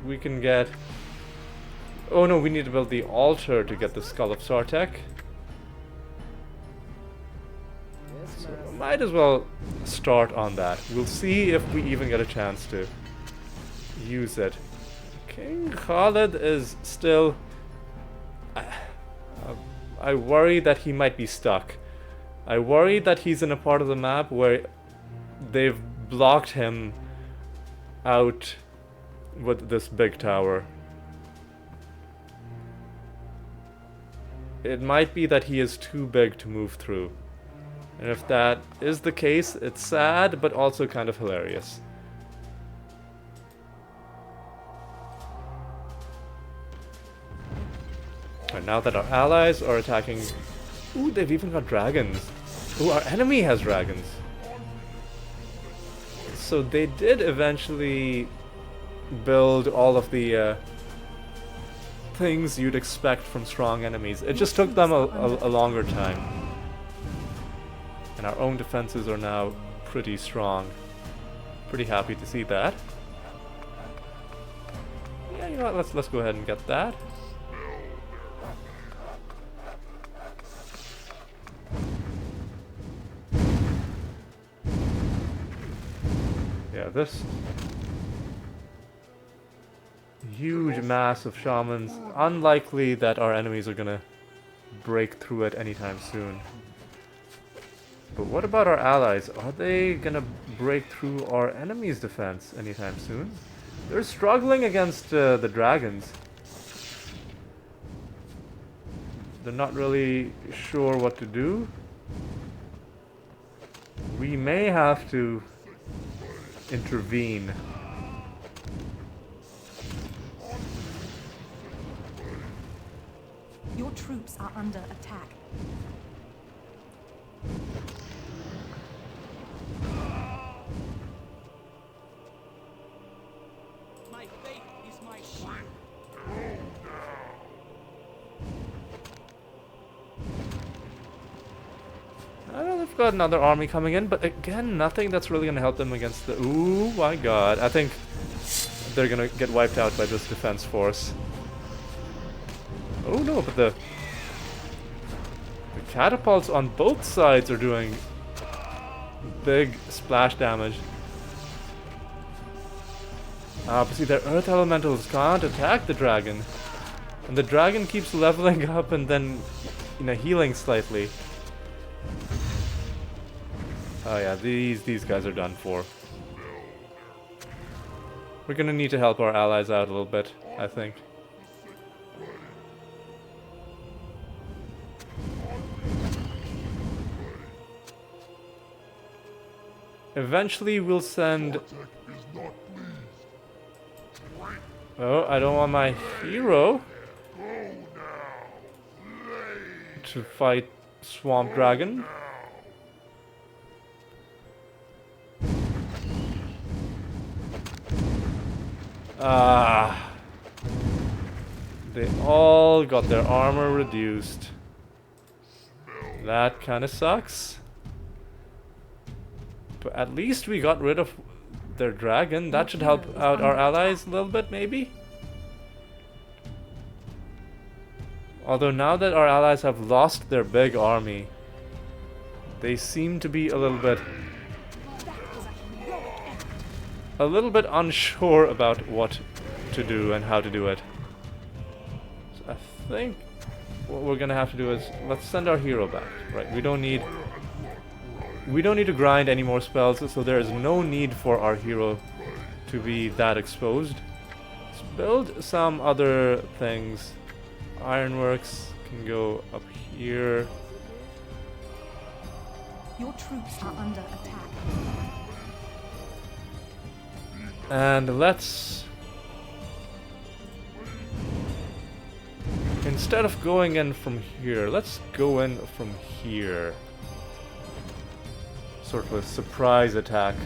we can get... Oh no, we need to build the altar to get the Skull of Sartek. Yes, So master. might as well start on that. We'll see if we even get a chance to use it. King Khalid is still... I worry that he might be stuck. I worry that he's in a part of the map where they've blocked him out with this big tower. It might be that he is too big to move through. And if that is the case, it's sad, but also kind of hilarious. And now that our allies are attacking... Ooh, they've even got dragons. Ooh, our enemy has dragons. So they did eventually build all of the things you'd expect from strong enemies. It just took them a longer time. And our own defenses are now pretty strong. Pretty happy to see that. Yeah, you know what, let's go ahead and get that. Yeah, this huge mass of shamans, unlikely that our enemies are gonna break through it anytime soon. But what about our allies? Are they gonna break through our enemies' defense anytime soon? They're struggling against the dragons. They're not really sure what to do. We may have to intervene. Your troops are under attack. My faith is my shield. I know they've got another army coming in, but again, nothing that's really gonna help them against the... Ooh, my god. I think they're gonna get wiped out by this defense force. Oh no, but the catapults on both sides are doing big splash damage. But see, their earth elementals can't attack the dragon. And the dragon keeps leveling up and then, you know, healing slightly. Oh yeah, these guys are done for. We're gonna need to help our allies out a little bit, I think. Eventually we'll send... Oh, I don't want my hero to fight Swamp Dragon. Ah. They all got their armor reduced. That kind of sucks. But at least we got rid of their dragon. That should help out our allies a little bit, maybe? Although now that our allies have lost their big army, they seem to be a little bit unsure about what to do and how to do it. So I think what we're gonna have to do is let's send our hero back. Right, we don't need to grind any more spells, so there is no need for our hero to be that exposed. Let's build some other things. Ironworks can go up here. Your troops are under attack. And let's, instead of going in from here, let's go in from here. Sort of a surprise attack.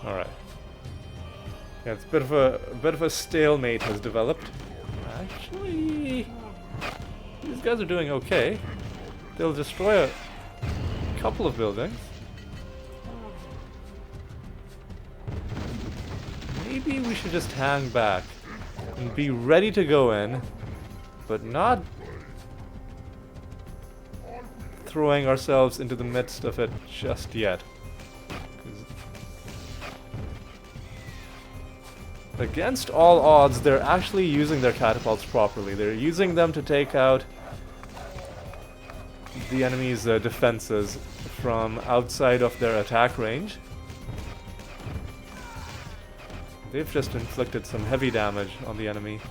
Alright. Yeah, it's a bit of a stalemate has developed. Actually, these guys are doing okay. They'll destroy a couple of buildings. Maybe we should just hang back and be ready to go in, but not throwing ourselves into the midst of it just yet. Against all odds, they're actually using their catapults properly. They're using them to take out the enemy's defenses from outside of their attack range. They've just inflicted some heavy damage on the enemy.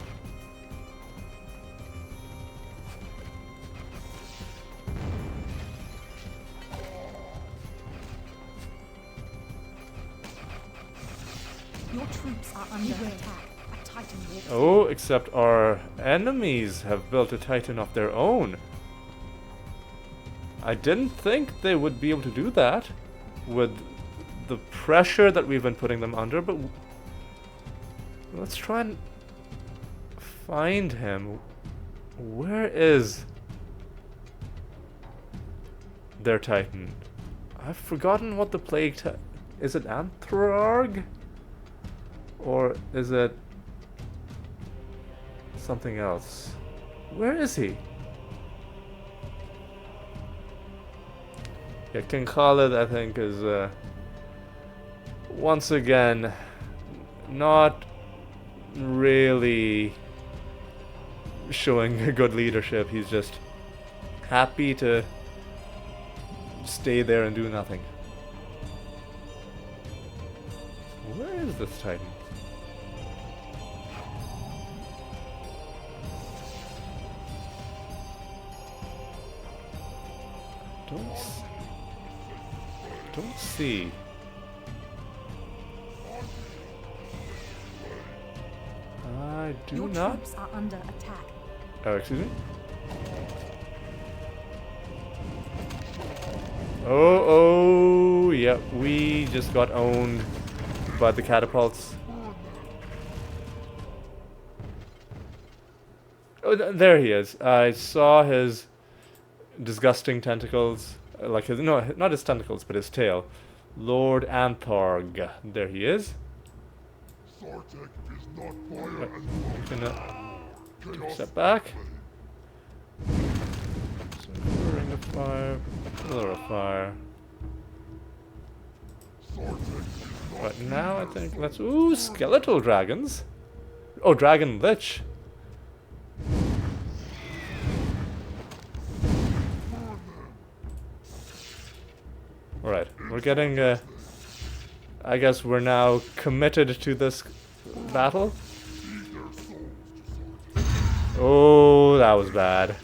Your troops are under attack. A Titan walks. Oh, except our enemies have built a Titan of their own. I didn't think they would be able to do that with the pressure that we've been putting them under, but let's try and find him. Where is their Titan? I've forgotten what the plague is it Anthrarg? Or is it something else? Where is he? Yeah, King Khalid, I think, is once again not really showing good leadership. He's just happy to stay there and do nothing. Where is this Titan? Don't see. I do Your not. troops are under attack. Oh, excuse me. Oh, yeah, we just got owned by the catapults. Oh, there he is. I saw his disgusting tentacles. Like his, no, not his tentacles, but his tail. Lord Antharg. There he is. Sartek is not fire Right. and Gonna take a step back. So, ring of fire, pillar of fire. Sartek is not Right now, I think let's. Ooh, skeletal dragons. Oh, dragon lich. Alright, we're getting, I guess we're now committed to this battle. Oh, that was bad.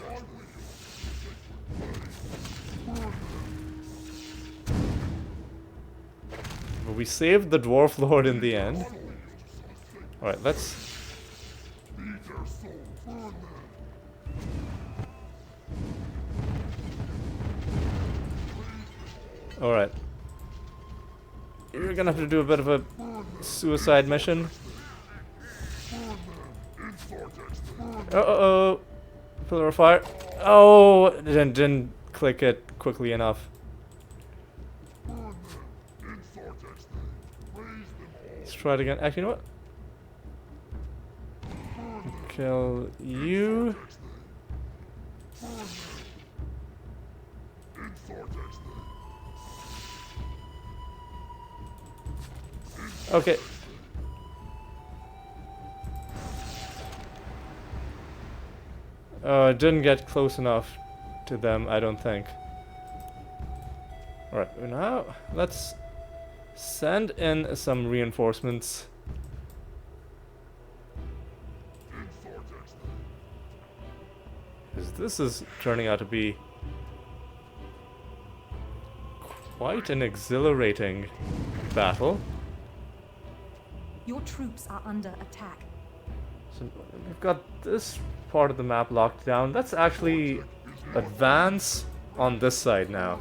we saved the Dwarf Lord in the end. Alright, let's... Alright. You're gonna have to do a bit of a suicide mission. Uh-oh! Pillar of fire. Oh! Didn't click it quickly enough. Let's try it again. Actually, you know what? Kill you. Okay. Didn't get close enough to them, I don't think. Alright, now let's send in some reinforcements. Because this is turning out to be quite an exhilarating battle. Your troops are under attack. So we've got this part of the map locked down. Let's actually advance on this side now.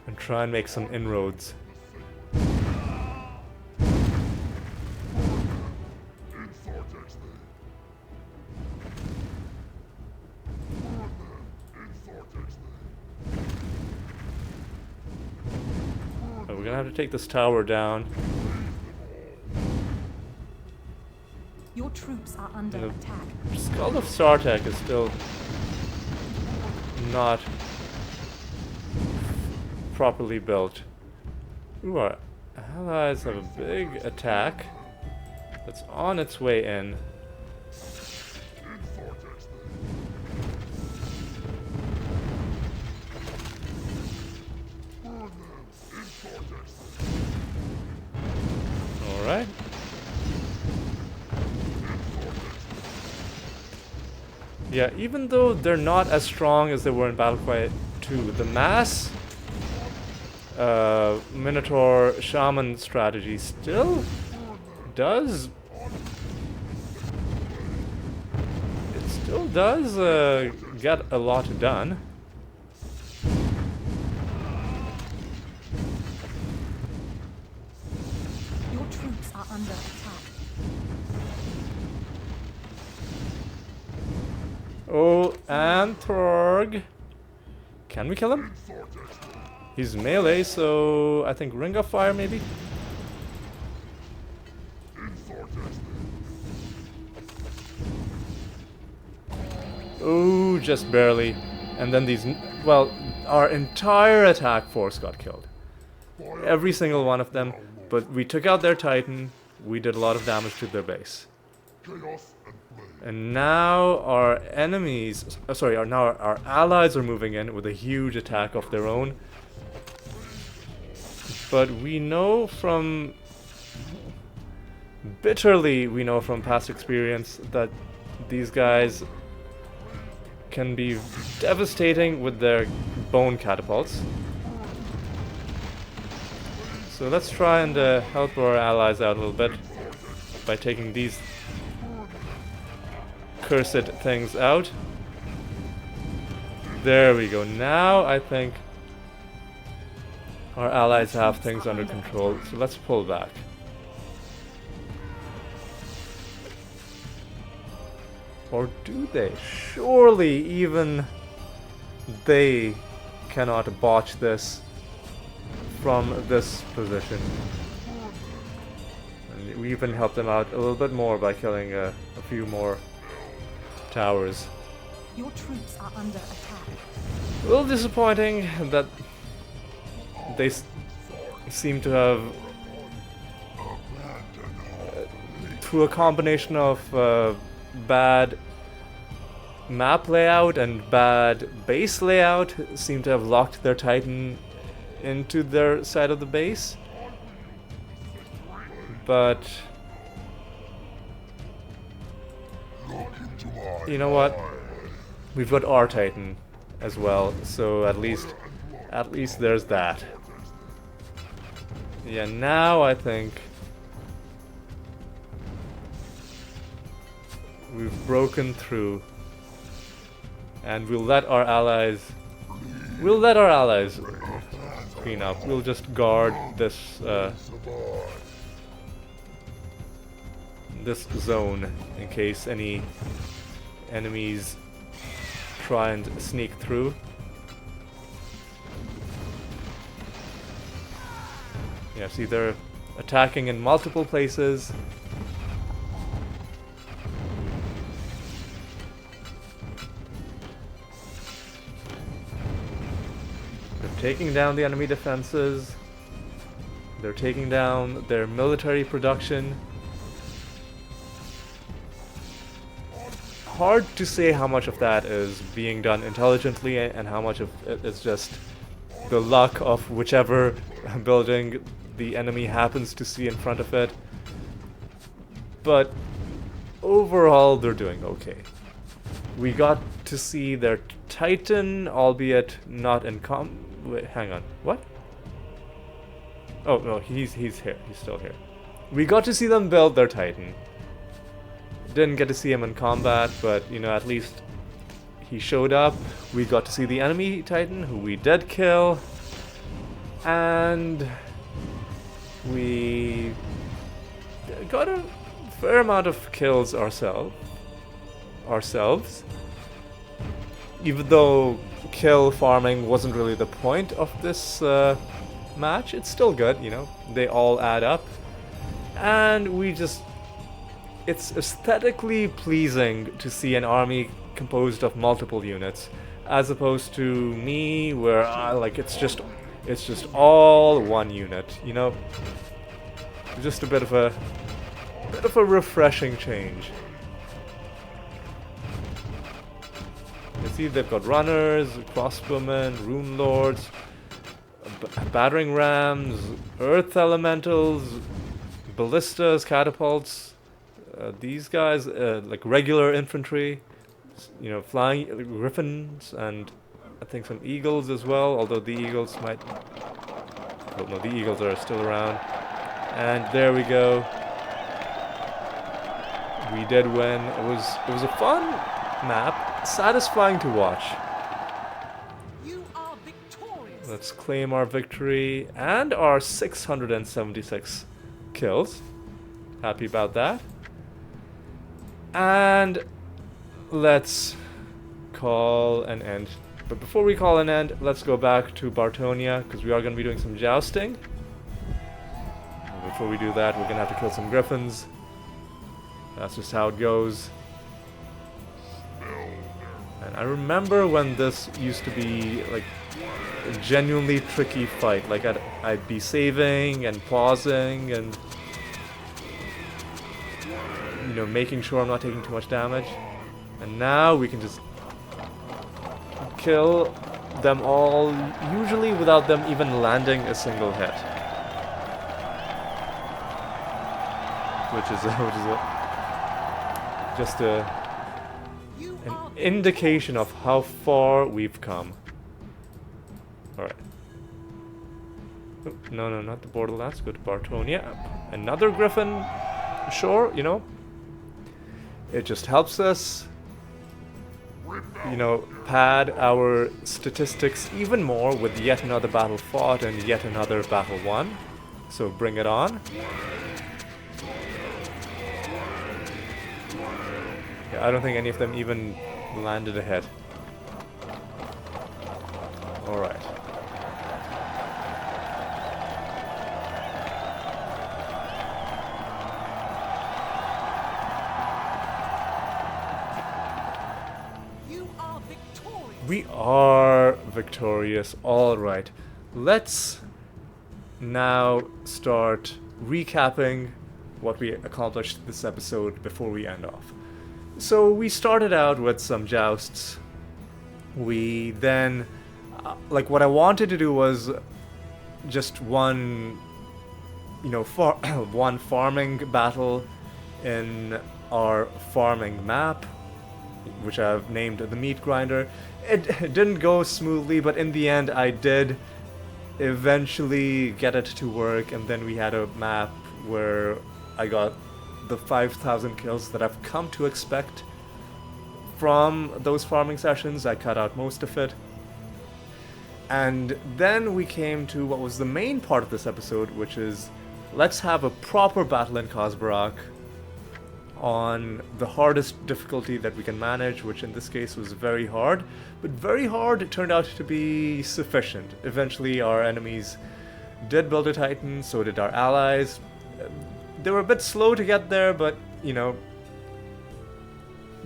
And try and make some inroads. We're gonna have to take this tower down. Your troops are under attack. Skull of Sartek is still not properly built. Ooh, our allies have a big attack that's on its way in. Alright. Yeah, even though they're not as strong as they were in Battle Cry 2, the mass Minotaur Shaman strategy still does... It still does get a lot done. Your troops are under attack. Oh, and Throg. Can we kill him? He's melee, so I think Ring of Fire maybe? Oh, just barely. And then these, well, our entire attack force got killed. Every single one of them. But we took out their Titan. We did a lot of damage to their base. And now our enemies, now our allies are moving in with a huge attack of their own. But we know from, bitterly we know from past experience that these guys can be devastating with their bone catapults. So let's try and help our allies out a little bit by taking these cursed things out. There we go. Now I think our allies have things under control, so let's pull back. Or do they? Surely even they cannot botch this from this position. And we even helped them out a little bit more by killing a few more towers. Your troops are under attack. A little disappointing that they seem to have, through a combination of bad map layout and bad base layout, seem to have locked their Titan into their side of the base. But you know what? We've got our Titan, as well. So at least there's that. Yeah, now I think we've broken through, and we'll let our allies clean up. We'll just guard this this zone in case any enemies try and sneak through. Yeah, see, they're attacking in multiple places. They're taking down the enemy defenses. They're taking down their military production. Hard to say how much of that is being done intelligently and how much of it is just the luck of whichever building the enemy happens to see in front of it. But overall, they're doing okay. We got to see their Titan, albeit not in wait, hang on. What? Oh, no, he's here. He's still here. We got to see them build their Titan. Didn't get to see him in combat, but, you know, at least he showed up. We got to see the enemy Titan, who we did kill. And we got a fair amount of kills ourselves. Even though kill farming wasn't really the point of this match, it's still good, you know. They all add up. And we just... It's aesthetically pleasing to see an army composed of multiple units, as opposed to me, where like it's just all one unit, you know. Just a bit of a refreshing change. You see, they've got runners, crossbowmen, rune lords, battering rams, earth elementals, ballistas, catapults. These guys, like regular infantry, you know, flying griffins, and I think some eagles as well, although the eagles might... Oh no, the eagles are still around. And there we go. We did win. It was a fun map, satisfying to watch. You are victorious. Let's claim our victory and our 676 kills. Happy about that. And let's call an end. But before we call an end, let's go back to Bartonia, because we are going to be doing some jousting. And before we do that, we're going to have to kill some griffins. That's just how it goes. And I remember when this used to be like a genuinely tricky fight. Like I'd be saving and pausing and, you know, making sure I'm not taking too much damage. And now we can just kill them all, usually without them even landing a single hit. Which is just an indication of how far we've come. Alright. Oh, no, not the Borderlands. Go to Bartonia. Another griffin. Sure, you know. It just helps us, you know, pad our statistics even more with yet another battle fought and yet another battle won. So bring it on. Yeah, I don't think any of them even landed a hit. Alright. We are victorious. Alright. Let's now start recapping what we accomplished this episode before we end off. So we started out with some jousts. We then... like what I wanted to do was just one, you know, one farming battle in our farming map. which I've named the meat grinder. It didn't go smoothly, but in the end I did eventually get it to work, and then we had a map where I got the 5,000 kills that I've come to expect from those farming sessions. I cut out most of it. And then we came to what was the main part of this episode, which is let's have a proper battle in Khaz Barak on the hardest difficulty that we can manage, which in this case was very hard. But very hard turned out to be sufficient. Eventually our enemies did build a Titan, so did our allies. They were a bit slow to get there, but you know,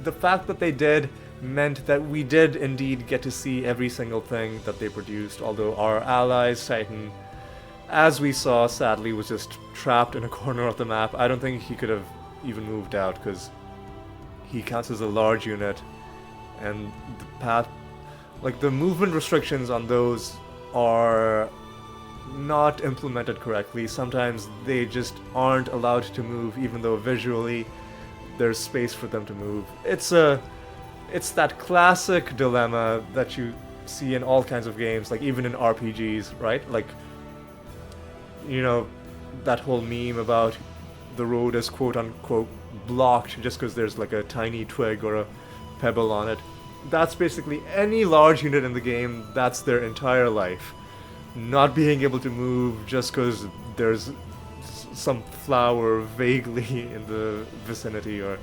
the fact that they did meant that we did indeed get to see every single thing that they produced, although our allies' Titan, as we saw, sadly was just trapped in a corner of the map. I don't think he could have even moved out because he counts as a large unit, and the path, like the movement restrictions on those are not implemented correctly. Sometimes they just aren't allowed to move, even though visually there's space for them to move. It's that classic dilemma that you see in all kinds of games, like even in RPGs, right? Like, you know, that whole meme about the road is quote-unquote blocked just because there's like a tiny twig or a pebble on it. That's basically any large unit in the game, that's their entire life. Not being able to move just because there's some flower vaguely in the vicinity or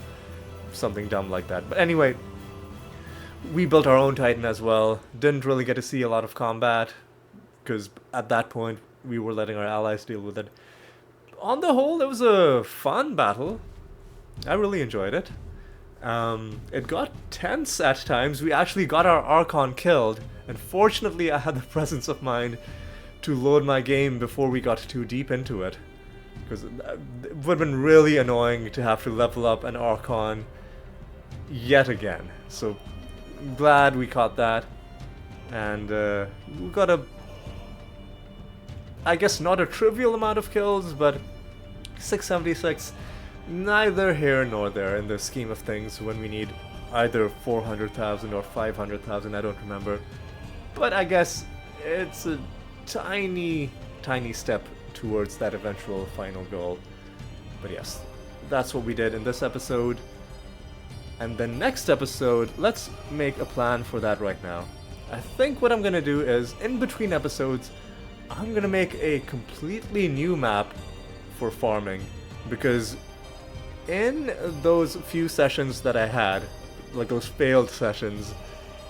something dumb like that. But anyway, we built our own Titan as well. Didn't really get to see a lot of combat because at that point we were letting our allies deal with it. On the whole, it was a fun battle. I really enjoyed it. It got tense at times. We actually got our Archon killed, and fortunately I had the presence of mind to load my game before we got too deep into it, because it would have been really annoying to have to level up an Archon yet again. So glad we caught that, and we got a, I guess not a trivial amount of kills, but 676, neither here nor there in the scheme of things when we need either 400,000 or 500,000, I don't remember. But I guess it's a tiny step towards that eventual final goal. But yes, that's what we did in this episode. And the next episode, let's make a plan for that right now. I think what I'm gonna do is, in between episodes, I'm gonna make a completely new map for farming, because in those few sessions that I had, like those failed sessions,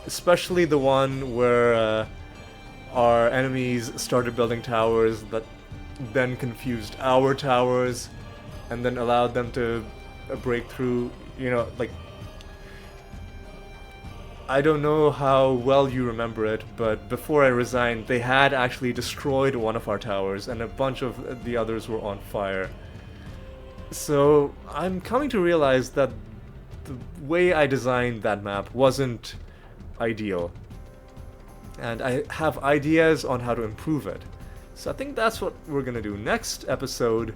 especially the one where our enemies started building towers that then confused our towers and then allowed them to break through, you know, like, I don't know how well you remember it, but before I resigned, they had actually destroyed one of our towers and a bunch of the others were on fire. So I'm coming to realize that the way I designed that map wasn't ideal, and I have ideas on how to improve it. So I think that's what we're gonna do. Next episode,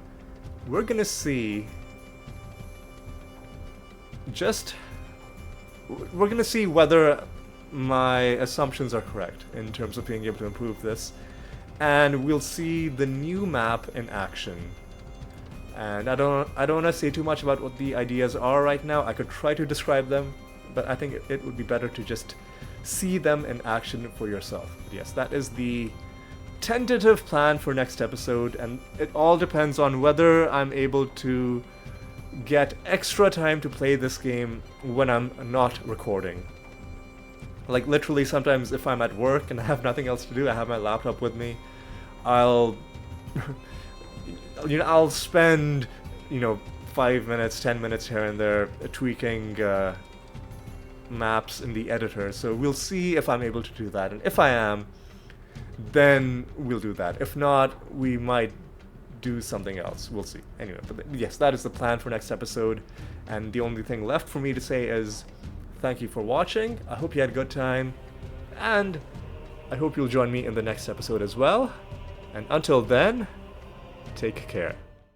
we're gonna see we're gonna see whether my assumptions are correct in terms of being able to improve this, and we'll see the new map in action. And I don't want to say too much about what the ideas are right now. I could try to describe them, but I think it would be better to just see them in action for yourself. But yes, that is the tentative plan for next episode, and it all depends on whether I'm able to get extra time to play this game when I'm not recording. Like literally sometimes if I'm at work and I have nothing else to do, I have my laptop with me, I'll I'll spend 5 minutes, 10 minutes here and there tweaking maps in the editor. So we'll see if I'm able to do that, and if I am, then we'll do that. If not, we might do something else. We'll see. Anyway, but yes, that is the plan for next episode, and the only thing left for me to say is thank you for watching. I hope you had a good time, and I hope you'll join me in the next episode as well. And until then, take care.